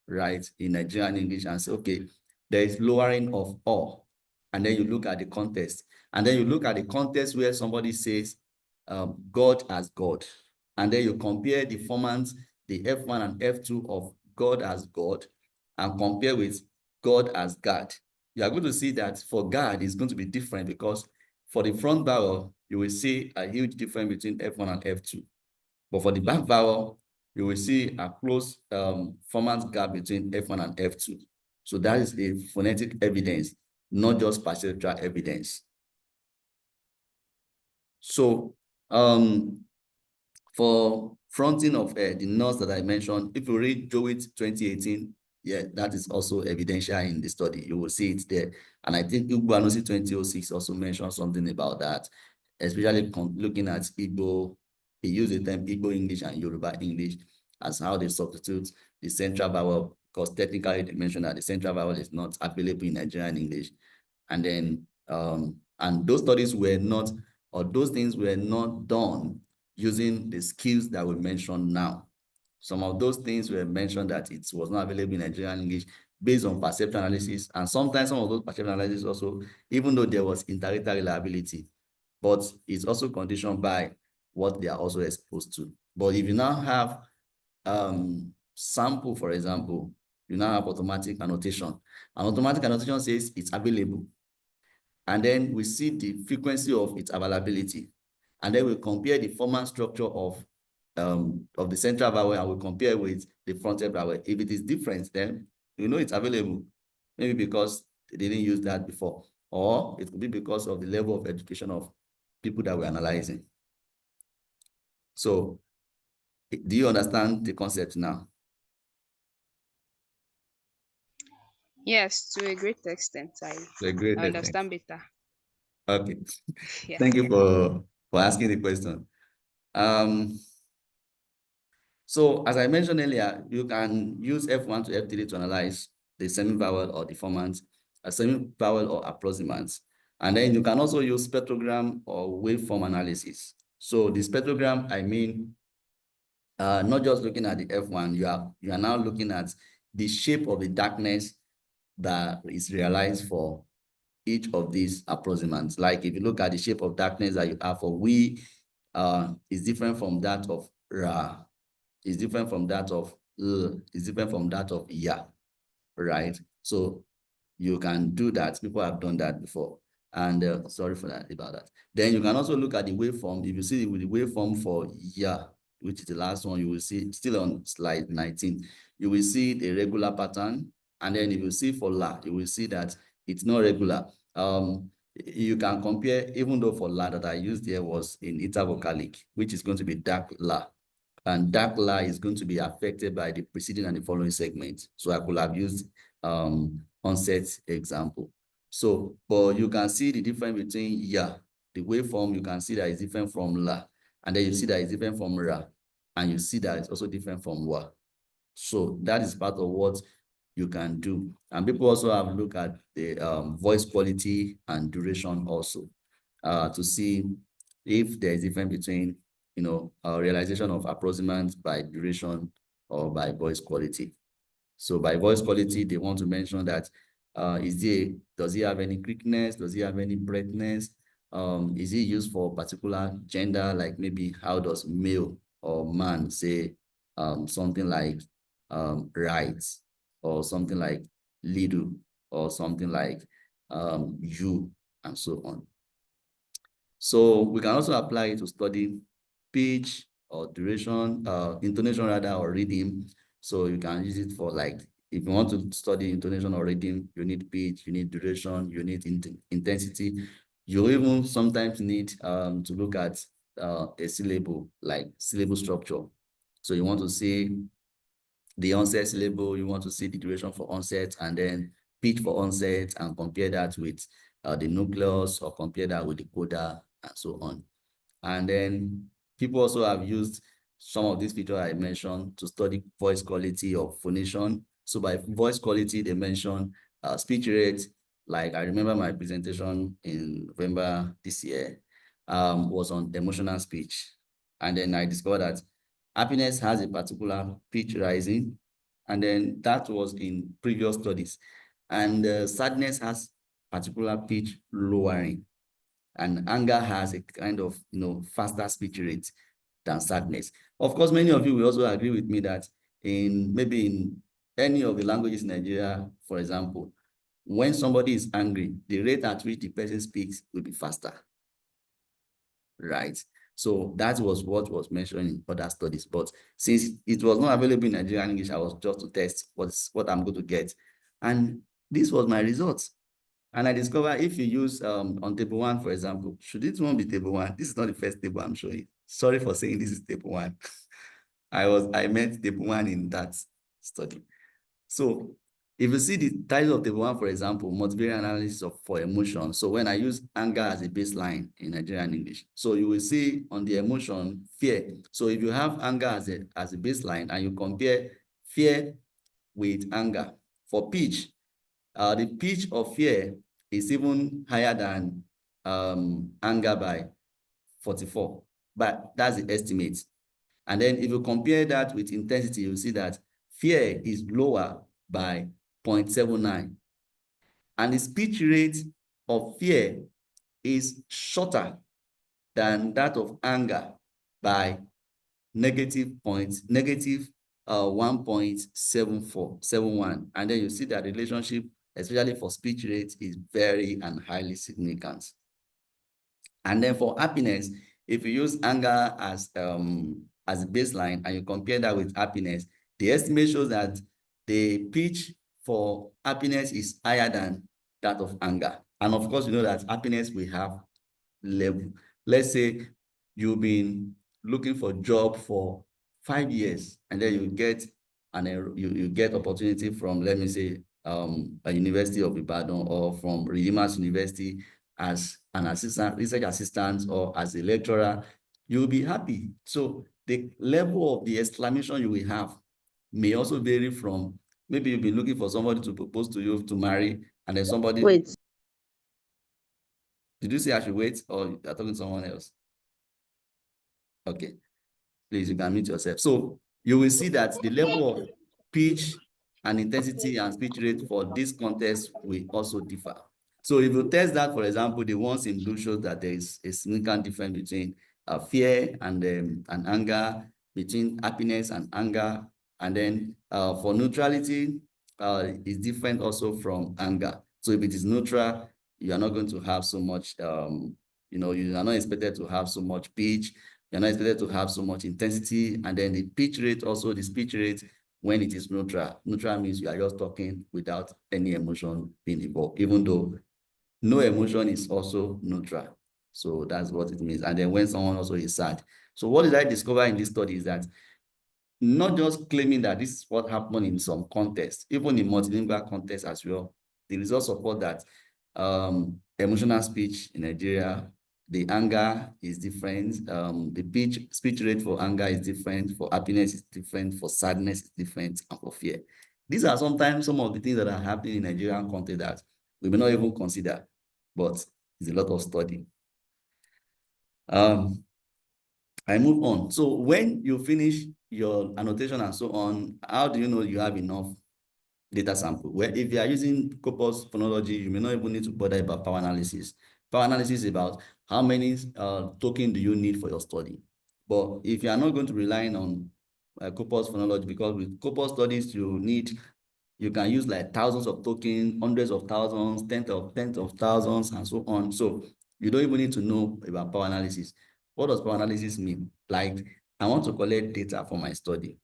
right, in Nigerian English and say, okay, there is lowering of O. And then you look at the context. And then you look at the context where somebody says God as God. And then you compare the formants, the F1 and F2 of God as God, and compare with God as God. You are going to see that for God, it's going to be different because for the front vowel, you will see a huge difference between F1 and F2. But for the back vowel, you will see a close formant gap between F1 and F2. So that is a phonetic evidence, not just perceptual evidence. So for fronting of the notes that I mentioned, if you read Jowett 2018, yeah, that is also evidential in the study. You will see it there. And I think Ugbanusi 2006 also mentioned something about that, especially looking at Igbo. He used the term Igbo English and Yoruba English as how they substitute the central vowel, because technically they mentioned that the central vowel is not available in Nigerian English. And then, and those studies were not, or those things were not done using the skills that we mentioned now. Some of those things were mentioned that it was not available in Nigerian English based on perceptual analysis. And sometimes some of those perceptual analysis also, even though there was inter-rater reliability, but it's also conditioned by what they are also exposed to. But if you now have sample, for example, you now have automatic annotation. And automatic annotation says it's available. And then we see the frequency of its availability. And then we compare the formal structure of the central vowel and we compare with the frontal vowel. If it is different, then you know it's available. Maybe because they didn't use that before. Or it could be because of the level of education of people that we're analyzing. So do you understand the concept now? Yes, to a great extent. To a great I extent. understand better. Okay. Yeah. Thank you for asking the question. So as I mentioned earlier, you can use F1 to F3 to analyze the semi-vowel or deformant, a semi-vowel or approximant. And then you can also use spectrogram or waveform analysis. So the spectrogram, I mean, not just looking at the F1, you are now looking at the shape of the darkness that is realized for each of these approximants. Like if you look at the shape of darkness that you have for we, is different from that of Ra, is different from that of L, is different from that of Ya, right? So you can do that. People have done that before. And sorry for that, about that. Then you can also look at the waveform. If you see the waveform for Ya, which is the last one, you will see still on slide 19, you will see the regular pattern. And then if you see for La, you will see that it's not regular. You can compare, even though for La that I used there was in intervocalic, which is going to be dark La. And dark La is going to be affected by the preceding and the following segment. So I could have used onset example. So, but you can see the difference between Ya, the waveform, you can see that it's different from La. And then you see that it's different from Ra. And you see that it's also different from Wa. So that is part of what you can do. And people also have looked at the voice quality and duration also to see if there is difference between, you know, realization of approximants by duration or by voice quality. So by voice quality, they want to mention that does he have any quickness? Does he have any breathness? Is he used for particular gender? Like maybe how does male or man say something like right, or something like little, or something like you, and so on. So we can also apply it to study pitch, or duration, intonation rather, or rhythm. So you can use it for, like, if you want to study intonation or rhythm, you need pitch, you need duration, you need intensity. You even sometimes need to look at a syllable, like syllable structure. So you want to see the onset syllable, you want to see the duration for onset, and then pitch for onset, and compare that with the nucleus, or compare that with the coda, and so on. And then people also have used some of these features I mentioned to study voice quality or phonation. So by voice quality, they mention speech rate. Like, I remember my presentation in November this year was on emotional speech. And then I discovered that happiness has a particular pitch rising. And then that was in previous studies. And sadness has particular pitch lowering. And anger has a kind of, faster speech rate than sadness. Of course, many of you will also agree with me that maybe in any of the languages in Nigeria, for example, when somebody is angry, the rate at which the person speaks will be faster, right? So that was what was mentioned in other studies. But since it was not available in Nigerian English, I was just to test what I'm going to get. And this was my results. And I discovered if you use on table 1, for example, should this one be table 1? This is not the first table I'm showing. Sorry for saying this is table 1. I meant table 1 in that study. So if you see the title of table 1, for example, multivariate analysis for emotion. So when I use anger as a baseline in Nigerian English, so you will see on the emotion, fear. So if you have anger as a baseline and you compare fear with anger for pitch, the pitch of fear is even higher than anger by 44, but that's the estimate. And then if you compare that with intensity, you'll see that fear is lower by 0.79. And the speech rate of fear is shorter than that of anger by negative 1.7471. And then you see that relationship, especially for speech rate, is very and highly significant. And then for happiness, if you use anger as a baseline and you compare that with happiness, the estimate shows that the pitch for happiness is higher than that of anger. And of course, you know that happiness will have level. Let's say you've been looking for a job for 5 years, and then you get you get opportunity from, let me say, a University of Ibadan or from Redeemers University as an assistant, research assistant, or as a lecturer, you'll be happy. So the level of the exclamation you will have may also vary from, maybe you've been looking for somebody to propose to you to marry, and then somebody. Wait. Did you say I should wait, or you're talking to someone else? Okay. Please, you can mute yourself. So you will see that the level of pitch and intensity and speech rate for this contest will also differ. So if you test that, for example, the ones in blue shows that there is a significant difference between fear and anger, between happiness and anger. And then for neutrality, it's different also from anger. So if it is neutral, you are not going to have so much, you are not expected to have so much pitch. You're not expected to have so much intensity. And then the pitch rate, also the speech rate, when it is neutral. Neutral means you are just talking without any emotion being involved, even though no emotion is also neutral. So that's what it means. And then when someone also is sad. So what did I discover in this study is that not just claiming that this is what happened in some context, even in multilingual context as well, the results support that emotional speech in Nigeria, the anger is different. The speech rate for anger is different, for happiness is different, for sadness is different, and for fear. These are sometimes some of the things that are happening in Nigerian context that we may not even consider, but it's a lot of study. I move on. So when you finish your annotation and so on, how do you know you have enough data sample? Well, if you are using Corpus Phonology, you may not even need to bother about power analysis. Power analysis is about how many tokens do you need for your study. But if you are not going to rely on Corpus Phonology, because with Corpus studies, you can use like thousands of tokens, hundreds of thousands, tens of thousands, and so on. So you don't even need to know about power analysis. What does power analysis mean? Like I want to collect data for my study.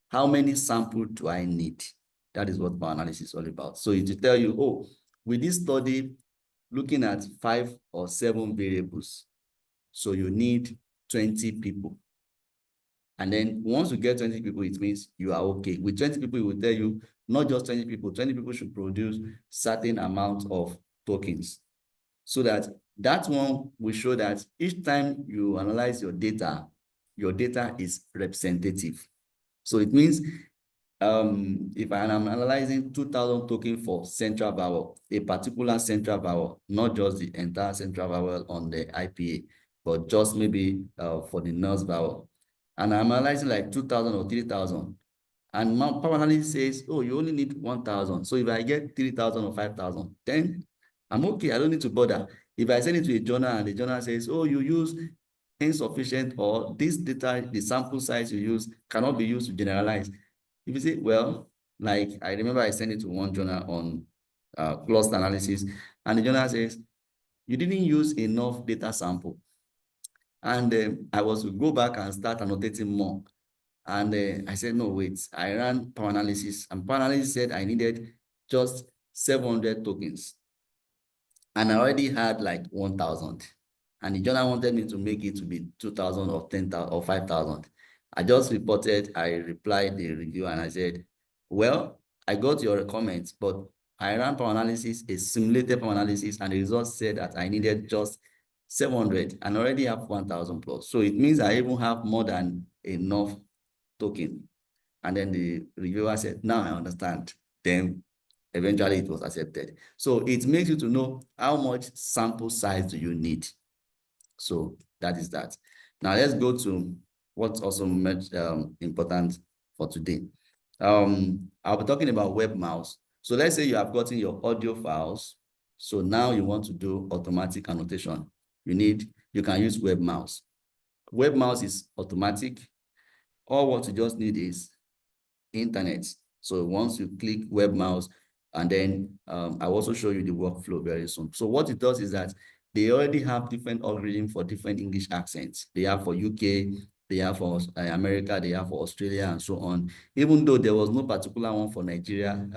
How many samples do I need? That is what bioanalysis is all about. So it will tell you, oh, with this study, looking at 5 or 7 variables, so you need 20 people. And then once you get 20 people, it means you are okay. With 20 people, it will tell you not just 20 people should produce certain amount of tokens. So that one will show that each time you analyze your data is representative. So it means if I am analyzing 2,000 tokens for central vowel, a particular central vowel, not just the entire central vowel on the IPA, but just maybe for the nurse vowel. And I'm analyzing like 2,000 or 3,000. And my power analysis says, oh, you only need 1,000. So if I get 3,000 or 5,000, then I'm okay. I don't need to bother. If I send it to a journal and the journal says, oh, you use insufficient, or this data, the sample size you use cannot be used to generalize. If you say, well, like I remember I sent it to one journal on cluster analysis, and the journal says, you didn't use enough data sample. And I was to go back and start annotating more. And I said, no, wait, I ran power analysis, and power analysis said I needed just 700 tokens. And I already had like 1,000. And the journal wanted me to make it to be 2,000 or 10,000 or 5,000. I just reported, I replied the review, and I said, well, I got your comments, but I ran power analysis, a simulated power analysis, and the results said that I needed just 700 and already have 1,000 plus. So it means I even have more than enough token. And then the reviewer said, now I understand. Then eventually it was accepted. So it makes you to know how much sample size do you need. So that is that. Now let's go to what's also much important for today. I'll be talking about web mouse. So let's say you have gotten your audio files. So now you want to do automatic annotation. You can use web mouse. Web mouse is automatic. All what you just need is internet. So once you click web mouse, and then I'll also show you the workflow very soon. So what it does is that they already have different algorithms for different English accents. They have for UK, they have for America, they have for Australia, and so on. Even though there was no particular one for Nigeria,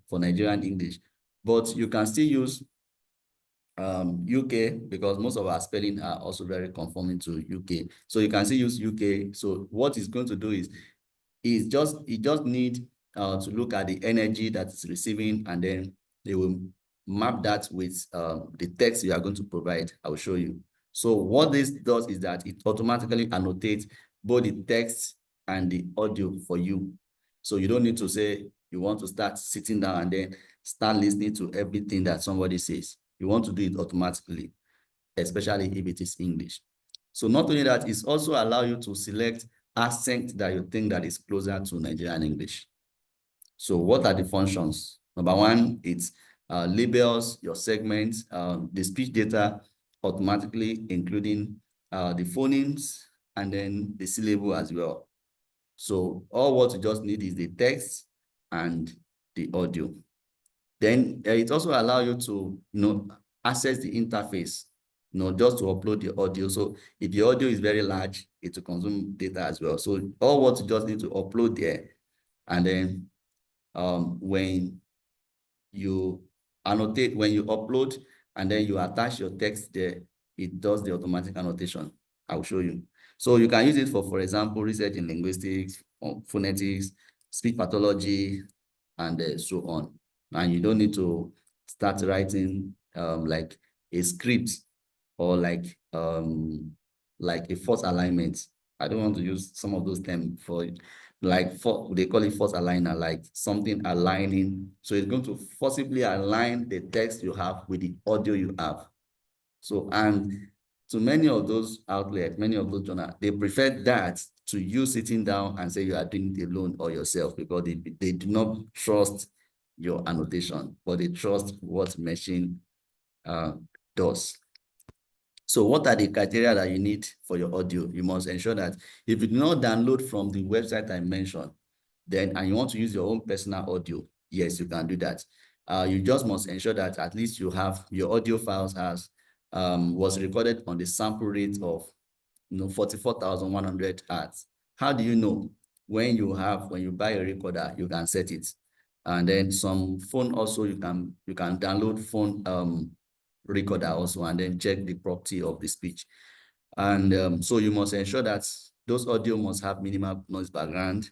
for Nigerian English, but you can still use UK, because most of our spelling are also very conforming to UK. So you can still use UK. So what it's going to do is it just need to look at the energy that it's receiving, and then they will map that with the text you are going to provide. I will show you. So what this does is that it automatically annotates both the text and the audio for you. So you don't need to say you want to start sitting down and then start listening to everything that somebody says. You want to do it automatically, especially if it is English. So not only that, it's also allow you to select accent that you think that is closer to Nigerian English. So what are the functions? Number one, it's labels your segments, the speech data automatically, including the phonemes and then the syllable as well. So all what you just need is the text and the audio. Then it also allows you to access the interface, just to upload the audio. So if the audio is very large, it will consume data as well. So all what you just need to upload there, and then when you annotate, when you upload, and then you attach your text there, it does the automatic annotation. I'll show you. So you can use it for example, research in linguistics, phonetics, speech pathology, and so on. And you don't need to start writing like a script or like a force alignment. I don't want to use some of those terms for they call it force aligner, like something aligning. So it's going to forcibly align the text you have with the audio you have. So, and to many of those outlets, many of those journals, they prefer that to you sitting down and say you are doing it alone or yourself, because they do not trust your annotation, but they trust what machine does. So what are the criteria that you need for your audio? You must ensure that if you do not download from the website I mentioned, then and you want to use your own personal audio, yes, you can do that. You just must ensure that at least you have your audio files was recorded on the sample rate of 44,100 hertz. How do you know? When you buy a recorder, you can set it. And then some phone also, you can download phone recorder also, and then check the property of the speech. And so you must ensure that those audio must have minimal noise background,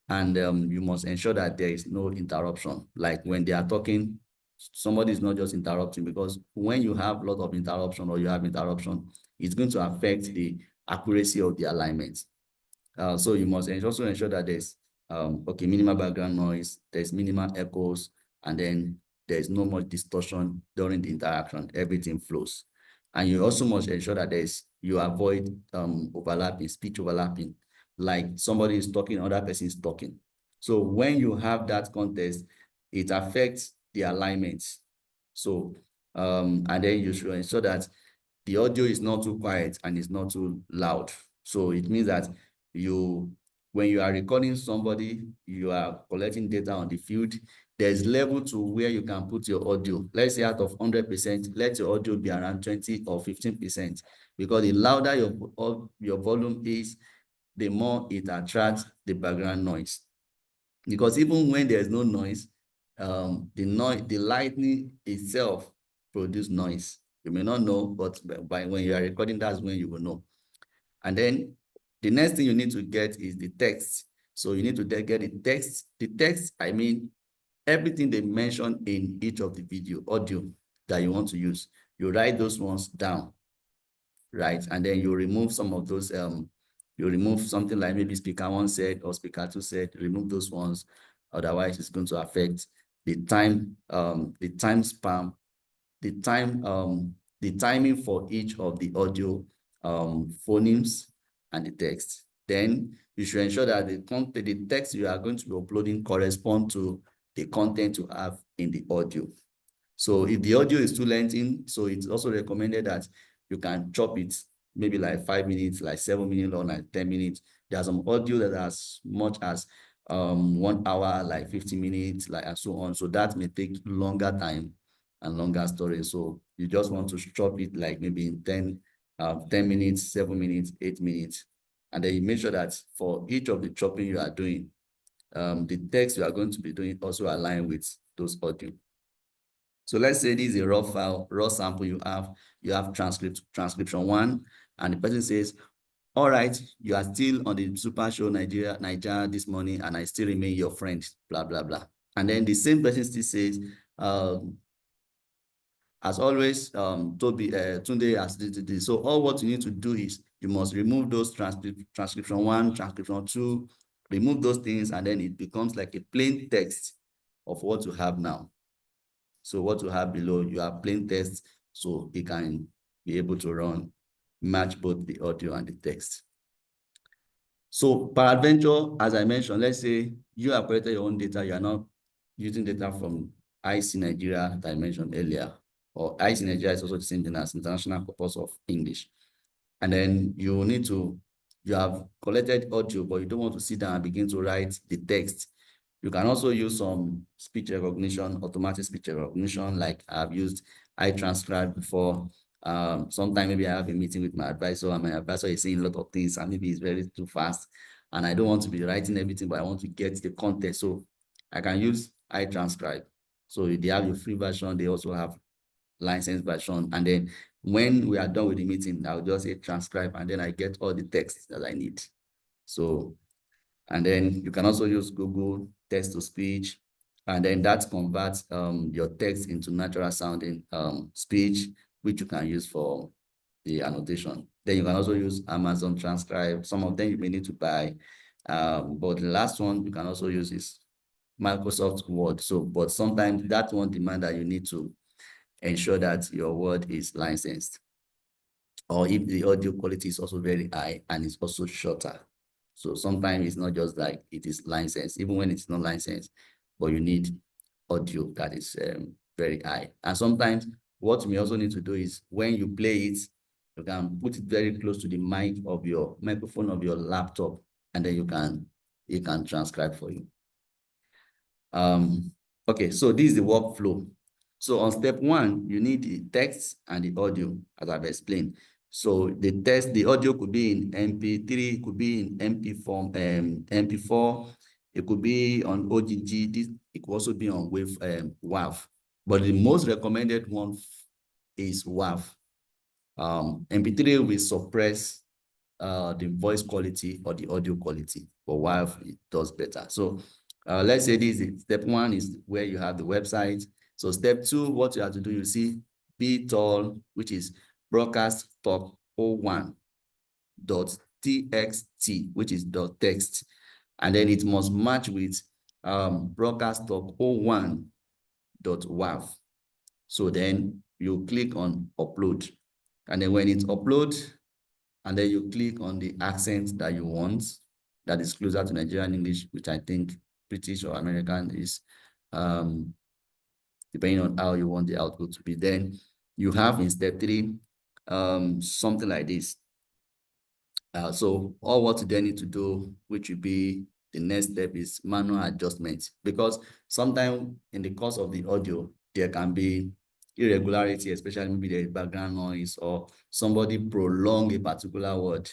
and you must ensure that there is no interruption. Like when they are talking, somebody is not just interrupting, because when you have a lot of interruption, or you have interruption, it's going to affect the accuracy of the alignment. So you must also ensure that there's minimal background noise, there's minimal echoes, and then there's no much distortion during the interaction. Everything flows. And you also must ensure that you avoid overlapping, speech overlapping, like somebody is talking, other person is talking. So when you have that context, it affects the alignment. So and then you should ensure that the audio is not too quiet and it's not too loud. So it means that when you are recording somebody, you are collecting data on the field, there's level to where you can put your audio. Let's say out of 100%, let your audio be around 20 or 15%, because the louder your volume is, the more it attracts the background noise. Because even when there's no noise, the lightning itself produces noise. You may not know, but when you are recording, that's when you will know. And then the next thing you need to get is the text. So you need to get the text. The text, I mean, everything they mention in each of the audio that you want to use. You write those ones down, right? And then you remove some of those, you remove something like maybe speaker 1 said or speaker 2 said, remove those ones. Otherwise, it's going to affect the time span, the timing for each of the audio phonemes and the text. Then you should ensure that the text you are going to be uploading correspond to the content you have in the audio. So if the audio is too lengthy, so it's also recommended that you can chop it, maybe like 5 minutes, like 7 minutes, or like 10 minutes. There's some audio that as much as 1 hour, like 50 minutes, like and so on. So that may take longer time and longer storage. So you just want to chop it like maybe in 10 minutes, 7 minutes, 8 minutes. And then you make sure that for each of the chopping you are doing, the text you are going to be doing also align with those audio. So let's say this is a raw file, raw sample you have transcription 1, and the person says, all right, you are still on the Super Show Nigeria this morning, and I still remain your friend, blah, blah, blah. And then the same person still says, as always, Tunde has this. So all what you need to do is you must remove those transcription 1, transcription 2, remove those things, and then it becomes like a plain text of what you have now. So what you have below, you have plain text, so it can be able to match both the audio and the text. So peradventure, as I mentioned, let's say you have collected your own data, you are not using data from IC Nigeria that I mentioned earlier, or IC Nigeria is also the same thing as International Corpus of English. And then you have collected audio, but you don't want to sit down and begin to write the text. You can also use some speech recognition, automatic speech recognition, like I've used iTranscribe before. Sometimes maybe I have a meeting with my advisor, and my advisor is saying a lot of things, and maybe it's very too fast, and I don't want to be writing everything, but I want to get the content. So I can use iTranscribe. So they have a free version, they also have licensed version. And then when we are done with the meeting, I'll just say transcribe, and then I get all the text that I need. So, and then you can also use Google text-to-speech, and then that converts your text into natural sounding speech, which you can use for the annotation. Then you can also use Amazon Transcribe. Some of them you may need to buy, but the last one you can also use is Microsoft Word. So, but sometimes that one demand that you need to ensure that your word is licensed, or if the audio quality is also very high and it's also shorter. So sometimes it's not just like it is licensed, even when it's not licensed, but you need audio that is very high. And sometimes what you may also need to do is when you play it, you can put it very close to the microphone of your laptop, and then it can transcribe for you. Okay, so this is the workflow. So on step 1, you need the text and the audio, as I've explained. So the audio could be in MP3, it could be in MP4, it could be on OGG, it could also be on WAV. But the most recommended one is WAV. MP3 will suppress the voice quality or the audio quality, but WAV it does better. So let's say step 1 is where you have the website. So step 2, what you have to do, you see btol, which is broadcast talk 01.txt, which is .text, and then it must match with broadcast talk 01.wav. So then you click on upload, and then when it's upload, and then you click on the accent that you want, that is closer to Nigerian English, which I think British or American is, depending on how you want the output to be. Then you have in step 3, something like this. So all what you then need to do, which will be the next step, is manual adjustment, because sometimes in the course of the audio, there can be irregularity, especially maybe there is background noise or somebody prolong a particular word,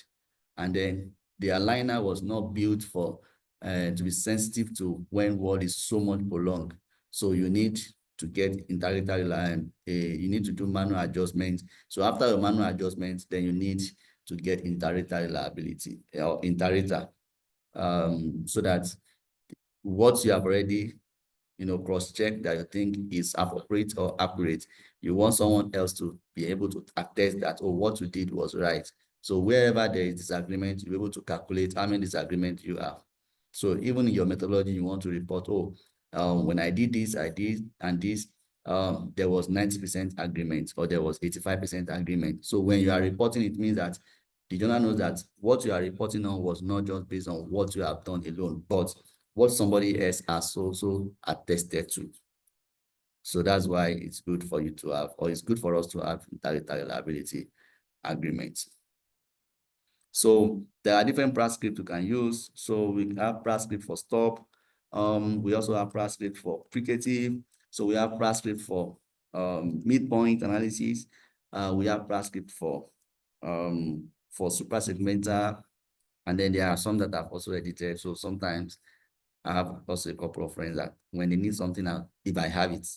and then the aligner was not built for to be sensitive to when word is so much prolonged. So you need to get interpreter line. You need to do manual adjustments. So after the manual adjustments, then you need to get interpreter reliability or interpreter, so that what you have already cross-check that you think is appropriate or accurate, you want someone else to be able to attest that, oh, what you did was right. So wherever there is disagreement, you're able to calculate how many disagreements you have. So even in your methodology, you want to report, oh, when I did this, I did, and this, there was 90% agreement, or there was 85% agreement. So when you are reporting, it means that the journal knows that what you are reporting on was not just based on what you have done alone, but what somebody else has also attested to. So that's why it's good for you to have, or it's good for us to have, interpreter reliability agreements. So there are different transcripts you can use. So we have transcript for stop. We also have transcript for fricative. So we have transcript for midpoint analysis. We have transcript for suprasegmental, and then there are some that I've also edited. So sometimes I have also a couple of friends that when they need something out, if I have it,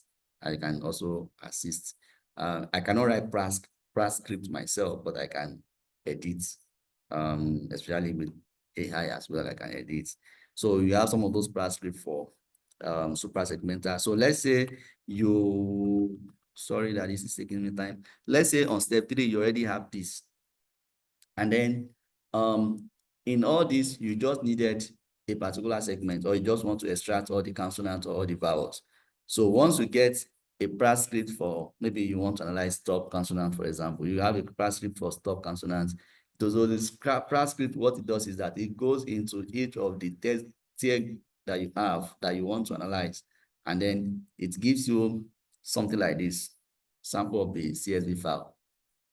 I can also assist. I cannot write transcript myself, but I can edit, especially with AI as well, I can edit. So you have some of those transcript for suprasegmental. So let's say sorry that this is taking me time. Let's say on step 3, you already have this. And then in all this, you just needed a particular segment, or you just want to extract all the consonants or all the vowels. So once you get a transcript for, maybe you want to analyze stop consonant, for example, you have a transcript for stop consonants. So this transcript, what it does is that it goes into each of the tier that you have that you want to analyze, and then it gives you something like this, sample of the CSV file.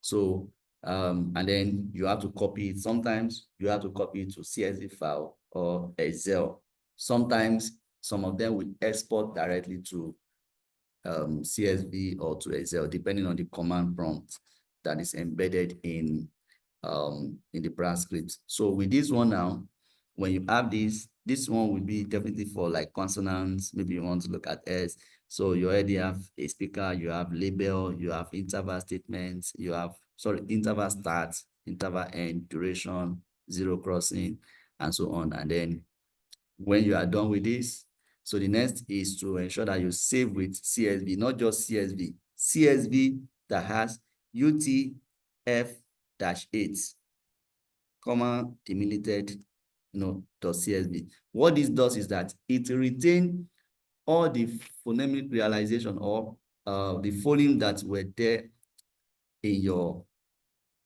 So and then you have to copy it. Sometimes you have to copy it to CSV file or Excel. Sometimes some of them will export directly to CSV or to Excel, depending on the command prompt that is embedded in the transcript. So with this one now, when you have this one will be definitely for like consonants. Maybe you want to look at S. So you already have a speaker, you have label, you have interval statements, you have, interval start, interval end, duration, zero crossing, and so on. And then when you are done with this, so the next is to ensure that you save with CSV, not just CSV, CSV that has UTF-8, comma, delimited, .csv. What this does is that it retains all the phonemic realization or the phoneme that were there in your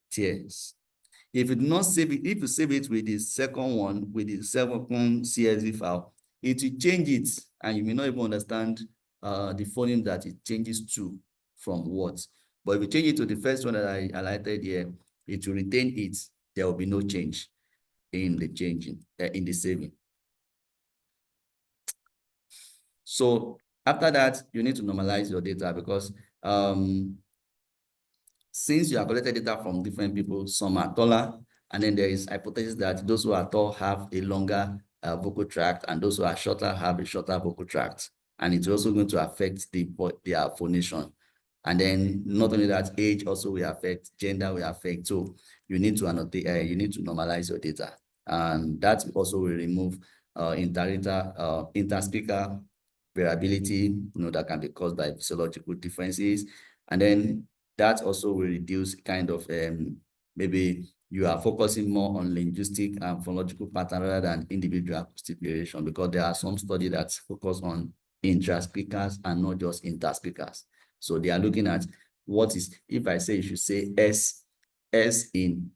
tiers. If you do not save it, if you save it with the second one, with the second CSV file, it will change it, and you may not even understand the phoneme that it changes to from what. But if you change it to the first one that I highlighted here, it will retain it. There will be no change in the changing, in the saving. So after that, you need to normalize your data, because since you have collected data from different people, some are taller, and then there is hypothesis that those who are tall have a longer vocal tract, and those who are shorter have a shorter vocal tract. And it's also going to affect their phonation. And then not only that, age also will affect, gender will affect. So you need to normalize your data. And that also will remove interspeaker variability, that can be caused by physiological differences. And then that also will reduce kind of maybe you are focusing more on linguistic and phonological pattern rather than individual acoustic variation, because there are some studies that focus on intra-speakers and not just inter-speakers. So they are looking at what is, if I say you should say S in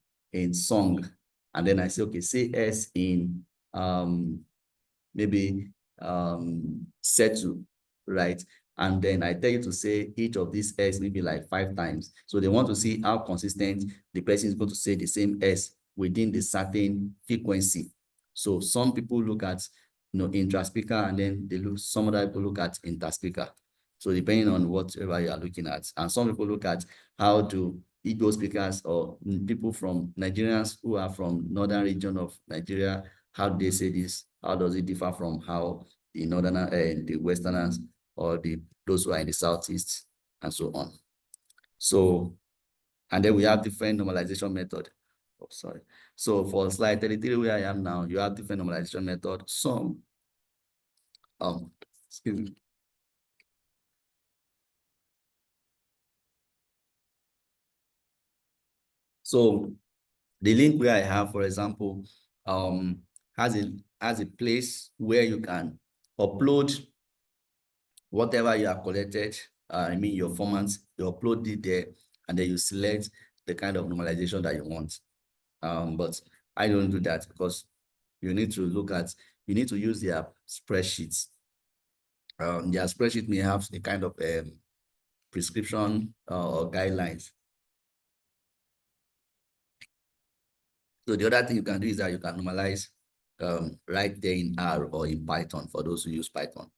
song, and then I say, okay, say S in maybe settle, right? And then I tell you to say each of these S maybe like 5 times. So they want to see how consistent the person is going to say the same S within the certain frequency. So some people look at intra-speaker, and then some other people look at inter-speaker. So depending on whatever you are looking at. And some people look at how do Igbo speakers or people from Nigerians who are from northern region of Nigeria, how do they say this? How does it differ from how the northerners, the westerners, or those who are in the southeast, and so on? So, and then we have different normalization method. Oh, sorry. So for slide 33, where I am now, you have different normalization method. Some, excuse me. So the link where I have, for example, has a place where you can upload whatever you have collected. I mean your formats, you upload it there, and then you select the kind of normalization that you want. But I don't do that, because you need to use their spreadsheets. Their spreadsheet may have a kind of prescription or guidelines. So the other thing you can do is that you can normalize right there in R or in Python for those who use Python.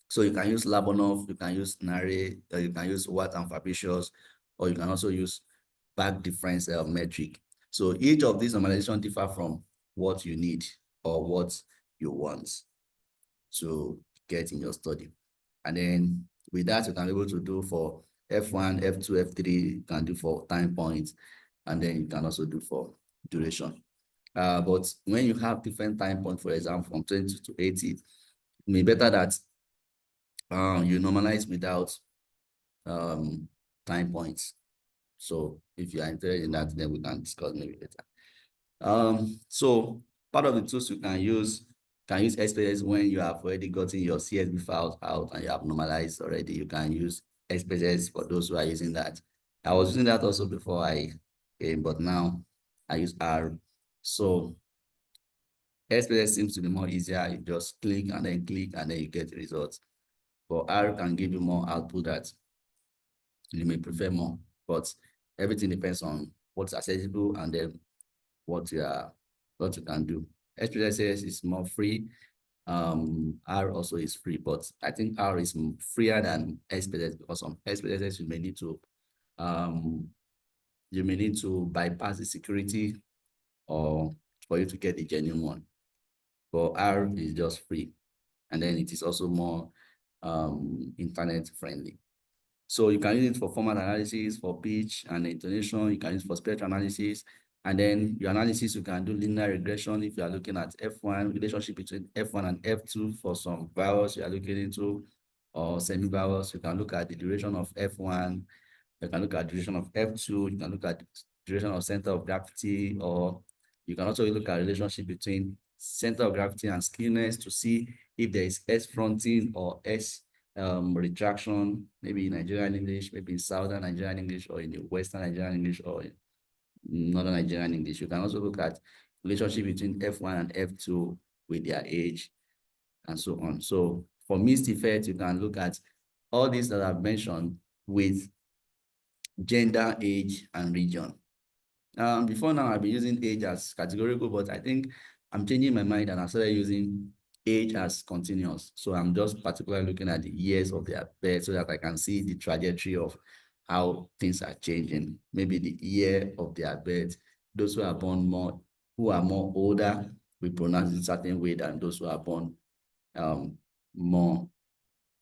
So you can use Labonov, you can use Nare, you can use Watt and Fabricius, or you can also use back difference metric. So each of these normalization differ from what you need or what you want to get in your study. And then with that, you can be able to do for F1, F2, F3, you can do for time points, and then you can also do for duration. But when you have different time points, for example, from 20 to 80, it may be better that you normalize without time points. So if you are interested in that, then we can discuss maybe later. So part of the tools you can use XPS when you have already gotten your CSV files out and you have normalized already. You can use XPS for those who are using that. I was using that also before I came, but now I use R. So XPS seems to be more easier. You just click and then you get the results. But R can give you more output that you may prefer more, but everything depends on what's accessible and then what you can do. SPSS is more free. R also is free, but I think R is freer than SPSS, because on SPSS you may need to bypass the security or for you to get the genuine one. But R is just free, and then it is also more internet friendly. So you can use it for format analysis, for pitch and intonation. You can use it for spectral analysis. And then your analysis, you can do linear regression if you are looking at F1, relationship between F1 and F2 for some vowels you are looking into, or semi-vowels. You can look at the duration of F1. You can look at duration of F2. You can look at duration of center of gravity, or you can also look at relationship between center of gravity and skewness to see if there is S fronting or S retraction, maybe in Nigerian English, maybe in Southern Nigerian English, or in the Western Nigerian English, or in Northern Nigerian English. You can also look at relationship between F1 and F2 with their age, and so on. So for mixed effect, you can look at all these that I've mentioned with gender, age, and region. Before now, I've been using age as categorical, but I think I'm changing my mind and I started using age as continuous. So I'm just particularly looking at the years of their birth so that I can see the trajectory of how things are changing. Maybe the year of their birth. Those who are born more, who are more older, we pronounce it a certain way than those who are born more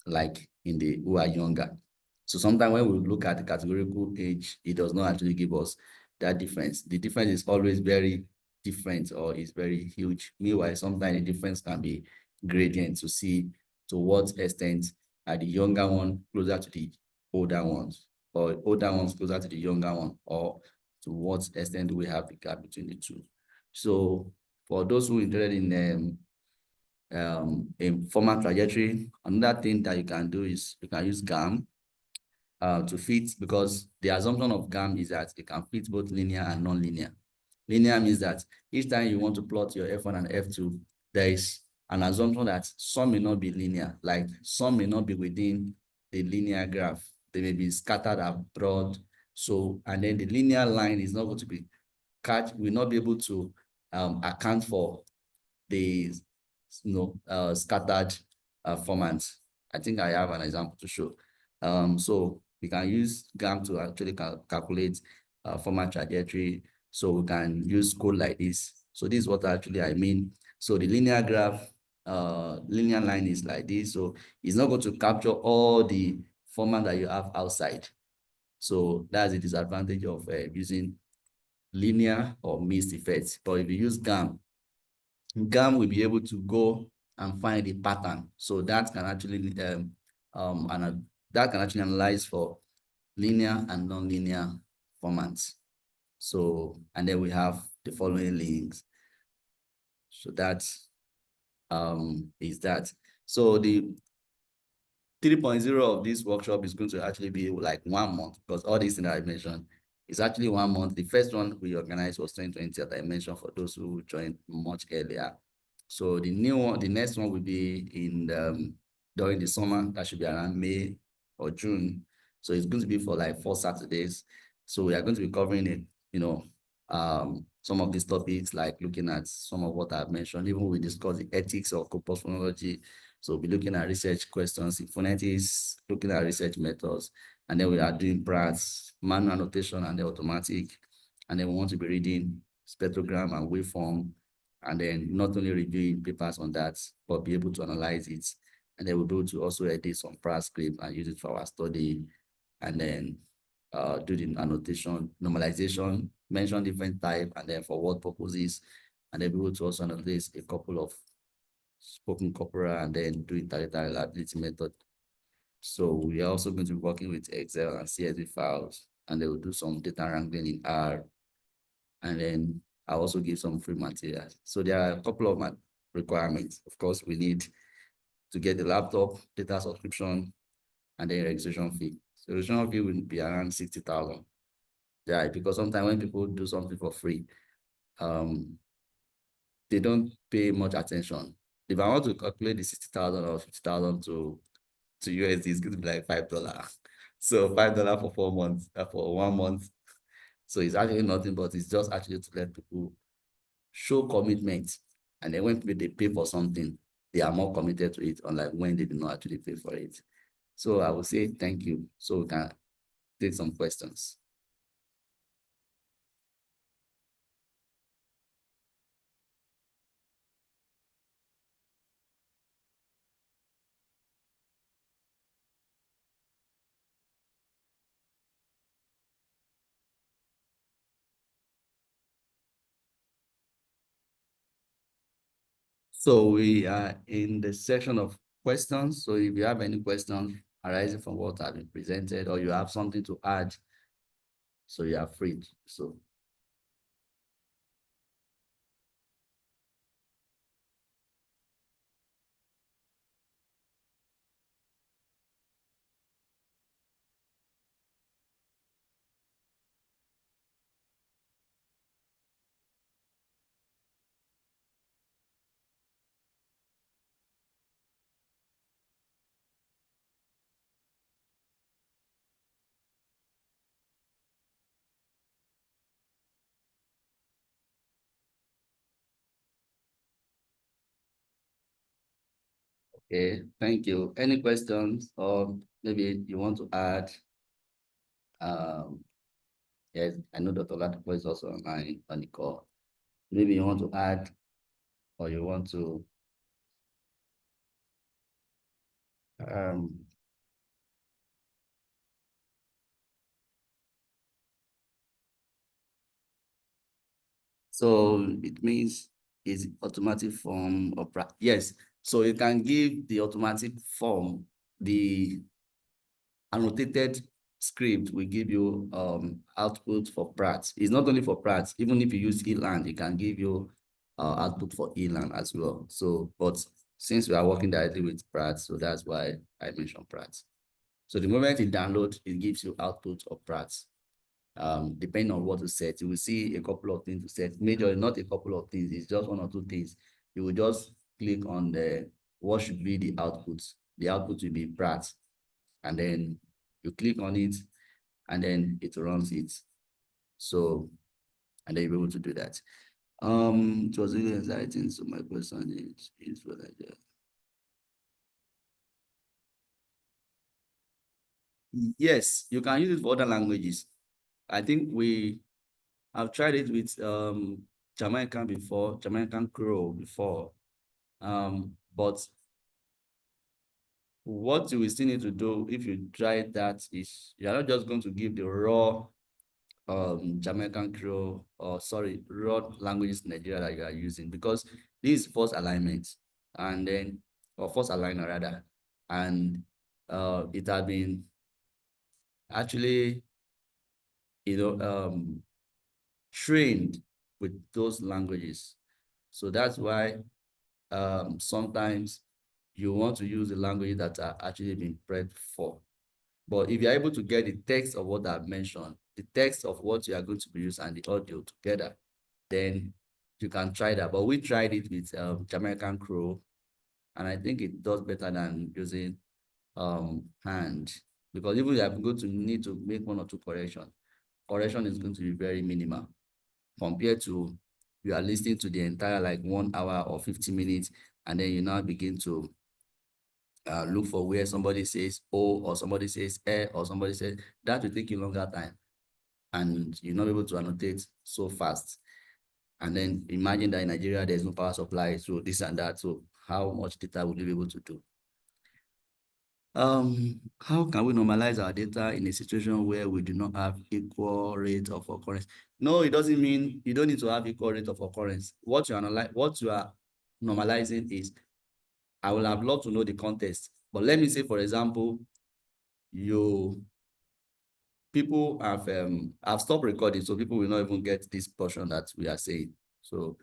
like in the who are younger. So sometimes when we look at the categorical age, it does not actually give us that difference. The difference is always very different or is very huge. Meanwhile, sometimes the difference can be gradient to see to what extent are the younger one closer to the older ones, or older ones closer to the younger one, or to what extent do we have the gap between the two. So for those who are interested in a formal trajectory, another thing that you can do is you can use GAM to fit, because the assumption of GAM is that it can fit both linear and non-linear. Linear means that each time you want to plot your F1 and F2, there is an assumption that some may not be linear, like some may not be within the linear graph. They may be scattered abroad. So, and then the linear line is not going to be will not be able to account for the scattered formats. I think I have an example to show. So we can use GAM to actually calculate format trajectory. So we can use code like this. So this is what actually I mean. So the linear graph, linear line is like this. So it's not going to capture all the format that you have outside. So that's the disadvantage of using linear or mixed effects. But if you use GAM, GAM will be able to go and find a pattern. So that can actually that can actually analyze for linear and non-linear formats. So, and then we have the following links. So that is that. So the 3.0 of this workshop is going to actually be like 1 month, because all these things that I mentioned is actually 1 month. The first one we organized was 2020, that I mentioned, for those who joined much earlier. So the new one, the next one will be in during the summer. That should be around May or June. So it's going to be for like 4 Saturdays. So we are going to be covering it, some of these topics, like looking at some of what I've mentioned. Even we discuss the ethics of corpus phonology. So we'll be looking at research questions in phonetics, looking at research methods, and then we are doing prats, manual annotation, and the automatic. And then we want to be reading spectrogram and waveform, and then not only reviewing papers on that, but be able to analyze it. And then we'll be able to also edit some Pratt script and use it for our study. And then do the annotation, normalization, mention different type, and then for what purposes. And then be able to also analyze a couple of spoken corpora, and then do intellectual reliability method. So we are also going to be working with Excel and CSV files, and they will do some data wrangling in R. And then I'll also give some free materials. So there are a couple of requirements. Of course, we need to get the laptop, data subscription, and then registration fee. So registration fee will be around 60,000. Yeah, because sometimes when people do something for free, they don't pay much attention. If I want to calculate the 60,000 or 50,000 to USD, it's going to be like $5. So $5 for 4 months, for 1 month. So it's actually nothing, but it's just actually to let people show commitment. And then when they pay for something, they are more committed to it, unlike when they do not actually pay for it. So I will say thank you. So we can take some questions. So we are in the section of questions. So if you have any questions arising from what has been presented, or you have something to add, so you are free. So okay, thank you. Any questions, or maybe you want to add? Yes, I know Dr. Latipo is also online on the call. Maybe you want to add or you want to so it means is automatic form of yes. So you can give the automatic form, the annotated script will give you output for Pratt. It's not only for Pratt, even if you use Elan, it can give you output for Elan as well. So, but since we are working directly with Pratt, so that's why I mentioned Pratt. So the moment you download, it gives you output of Pratt. Depending on what to set, you will see a couple of things to set. Major, not a couple of things, it's just one or two things. You will just click on the what should be the output. The output will be Pratt, and then you click on it, and then it runs it. So, and then you're able to do that. It was really exciting. So my question is what I did. Yes, you can use it for other languages. I think I've tried it with Jamaican before, Jamaican Creole before. But what you will still need to do if you try that is you're not just going to give the raw Jamaican Creole, or sorry, raw languages in Nigeria that you are using, because this is first alignment, and then, or first aligner rather, and it has been actually, trained with those languages. So that's why sometimes you want to use the language that are actually been bred for. But if you're able to get the text of what I've mentioned, the text of what you are going to be using and the audio together, then you can try that. But we tried it with Jamaican Creole, and I think it does better than using hand, because even if I'm going to need to make one or two correction is going to be very minimal compared to you are listening to the entire like 1 hour or 50 minutes, and then you now begin to look for where somebody says oh, or somebody says eh, or somebody says that will take you longer time, and you're not able to annotate so fast. And then imagine that in Nigeria there's no power supply, so this and that. So how much data will you be able to do? How can we normalize our data in a situation where we do not have equal rate of occurrence? No, it doesn't mean you don't need to have equal rate of occurrence. What you are normalizing is, I will have loved to know the context, but let me say, for example, people have stopped recording, so people will not even get this portion that we are saying. So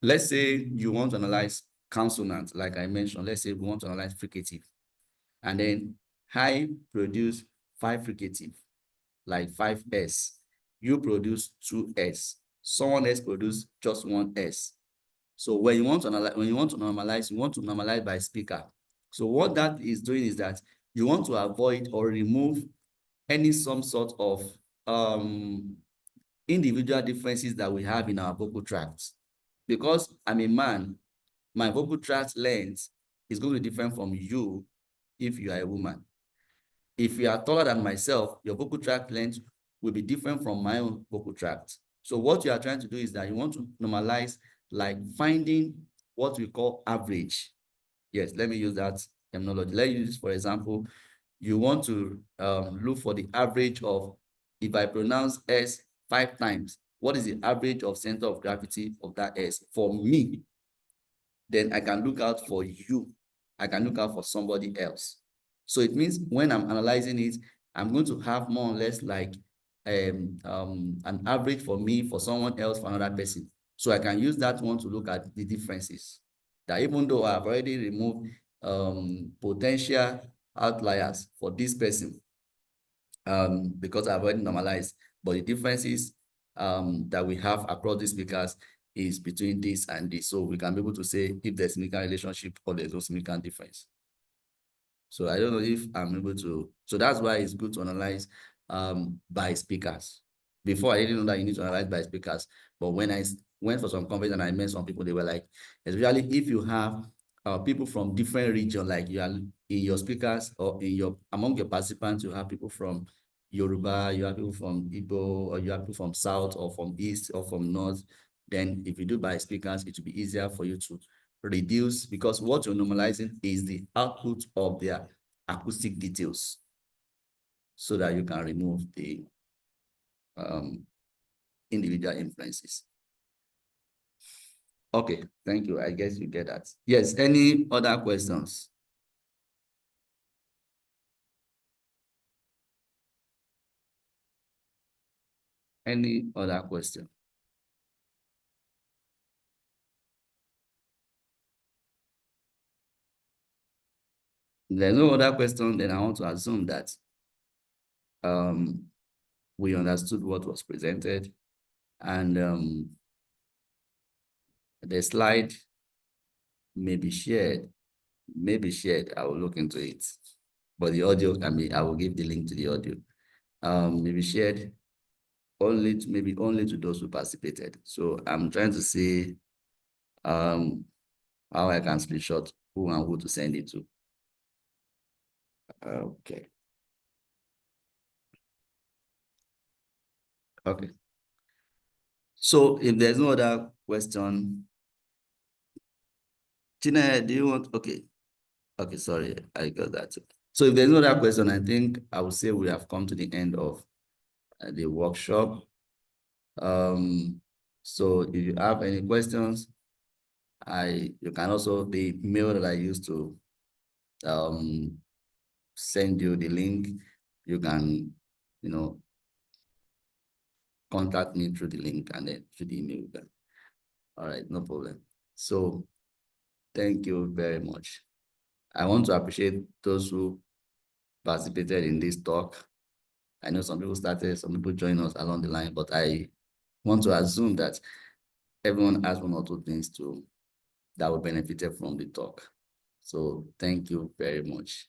let's say you want to analyze consonant, like I mentioned. Let's say we want to analyze fricative, and then I produce 5 fricative, like 5S. You produce 2S. Someone else produce just 1S. So when you want to normalize, you want to normalize by speaker. So what that is doing is that you want to avoid or remove any some sort of individual differences that we have in our vocal tracts. Because I'm a man, my vocal tract length is going to be different from you if you are a woman. If you are taller than myself, your vocal tract length will be different from my own vocal tract. So what you are trying to do is that you want to normalize, like finding what we call average. Yes, let me use that terminology. Let's use, for example, you want to look for the average of, if I pronounce S 5 times, what is the average of center of gravity of that S for me? Then I can look out for you. I can look out for somebody else. So it means when I'm analyzing it, I'm going to have more or less like an average for me, for someone else, for another person. So I can use that one to look at the differences. That even though I've already removed potential outliers for this person, because I've already normalized, but the differences that we have across the speakers is between this and this. So we can be able to say if there's significant relationship or there's no significant difference. So I don't know if I'm able to, so that's why it's good to analyze by speakers. Before, I didn't know that you need to analyze by speakers, but when I went for some conference and I met some people, they were like, especially if you have people from different regions, like you are in your speakers or among your participants, you have people from Yoruba, you have people from Igbo, or you have people from South or from East or from North. Then if you do by speakers, it will be easier for you to reduce, because what you're normalizing is the output of their acoustic details, so that you can remove the individual influences. Okay, thank you. I guess you get that. Yes, any other questions? Any other question? If there's no other question, then I want to assume that we understood what was presented, and the slide may be shared. I will look into it. But the audio can be, I will give the link to the audio. Maybe shared maybe only to those who participated. So I'm trying to see how I can screenshot who and who to send it to. Okay. Okay. So if there's no other question, Tina, do you want? Okay. Okay, sorry, I got that. So if there's no other question, I think I would say we have come to the end of the workshop. So if you have any questions, you can also, the mail that I used to send you the link, you can, contact me through the link and then through the email. All right, no problem. So thank you very much. I want to appreciate those who participated in this talk. I know some people started, some people joined us along the line, but I want to assume that everyone has one or two things that will benefit from the talk. So thank you very much.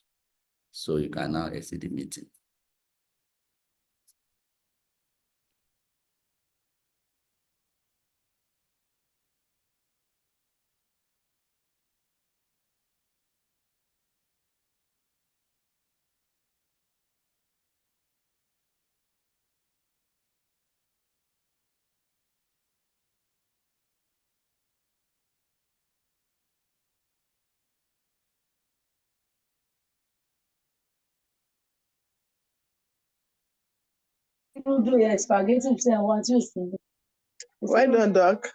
So you can now exit the meeting. People do spaghetti and what you see. Well done, Doc.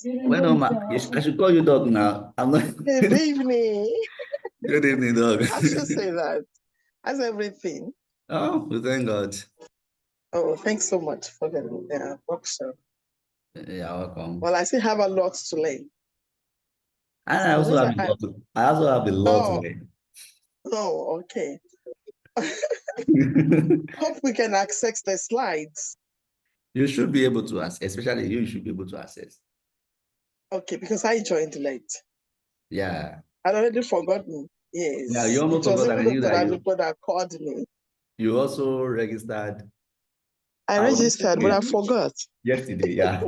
Well done, ma. I should call you Doc now. I'm not. Good evening. Good evening, Doc. I should say that. How's everything? Oh, well, thank God. Oh, thanks so much for the workshop. You're welcome. Well, I still have a lot to learn. And I also have a lot to learn. Oh, okay. Hope we can access the slides. You should be able to access, especially you should be able to access. Okay, because I joined late. Yeah. I'd already forgotten. Yes. Yeah, you almost forgot that I knew that people that called me. You also registered. I registered, but I forgot. Yesterday, yeah.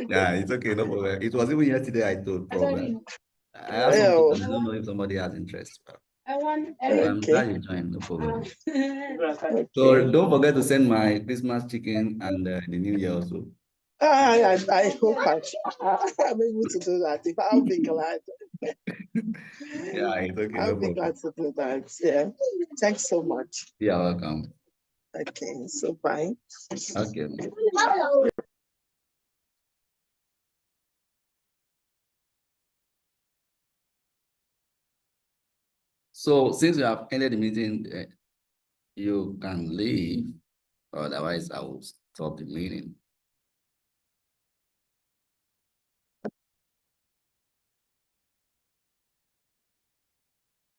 Yeah, it's okay, no problem. It was even yesterday I told problem. I have something, I don't know if somebody has interest. I'm glad you joined, no problem. Okay. So don't forget to send my Christmas chicken and the New Year also. I hope I'm able to do that. If I'll be glad. Yeah, it's okay. I'll be glad to do that. Yeah. Thanks so much. You're welcome. Okay, so bye. Okay. So since you have ended the meeting, you can leave, otherwise I will stop the meeting.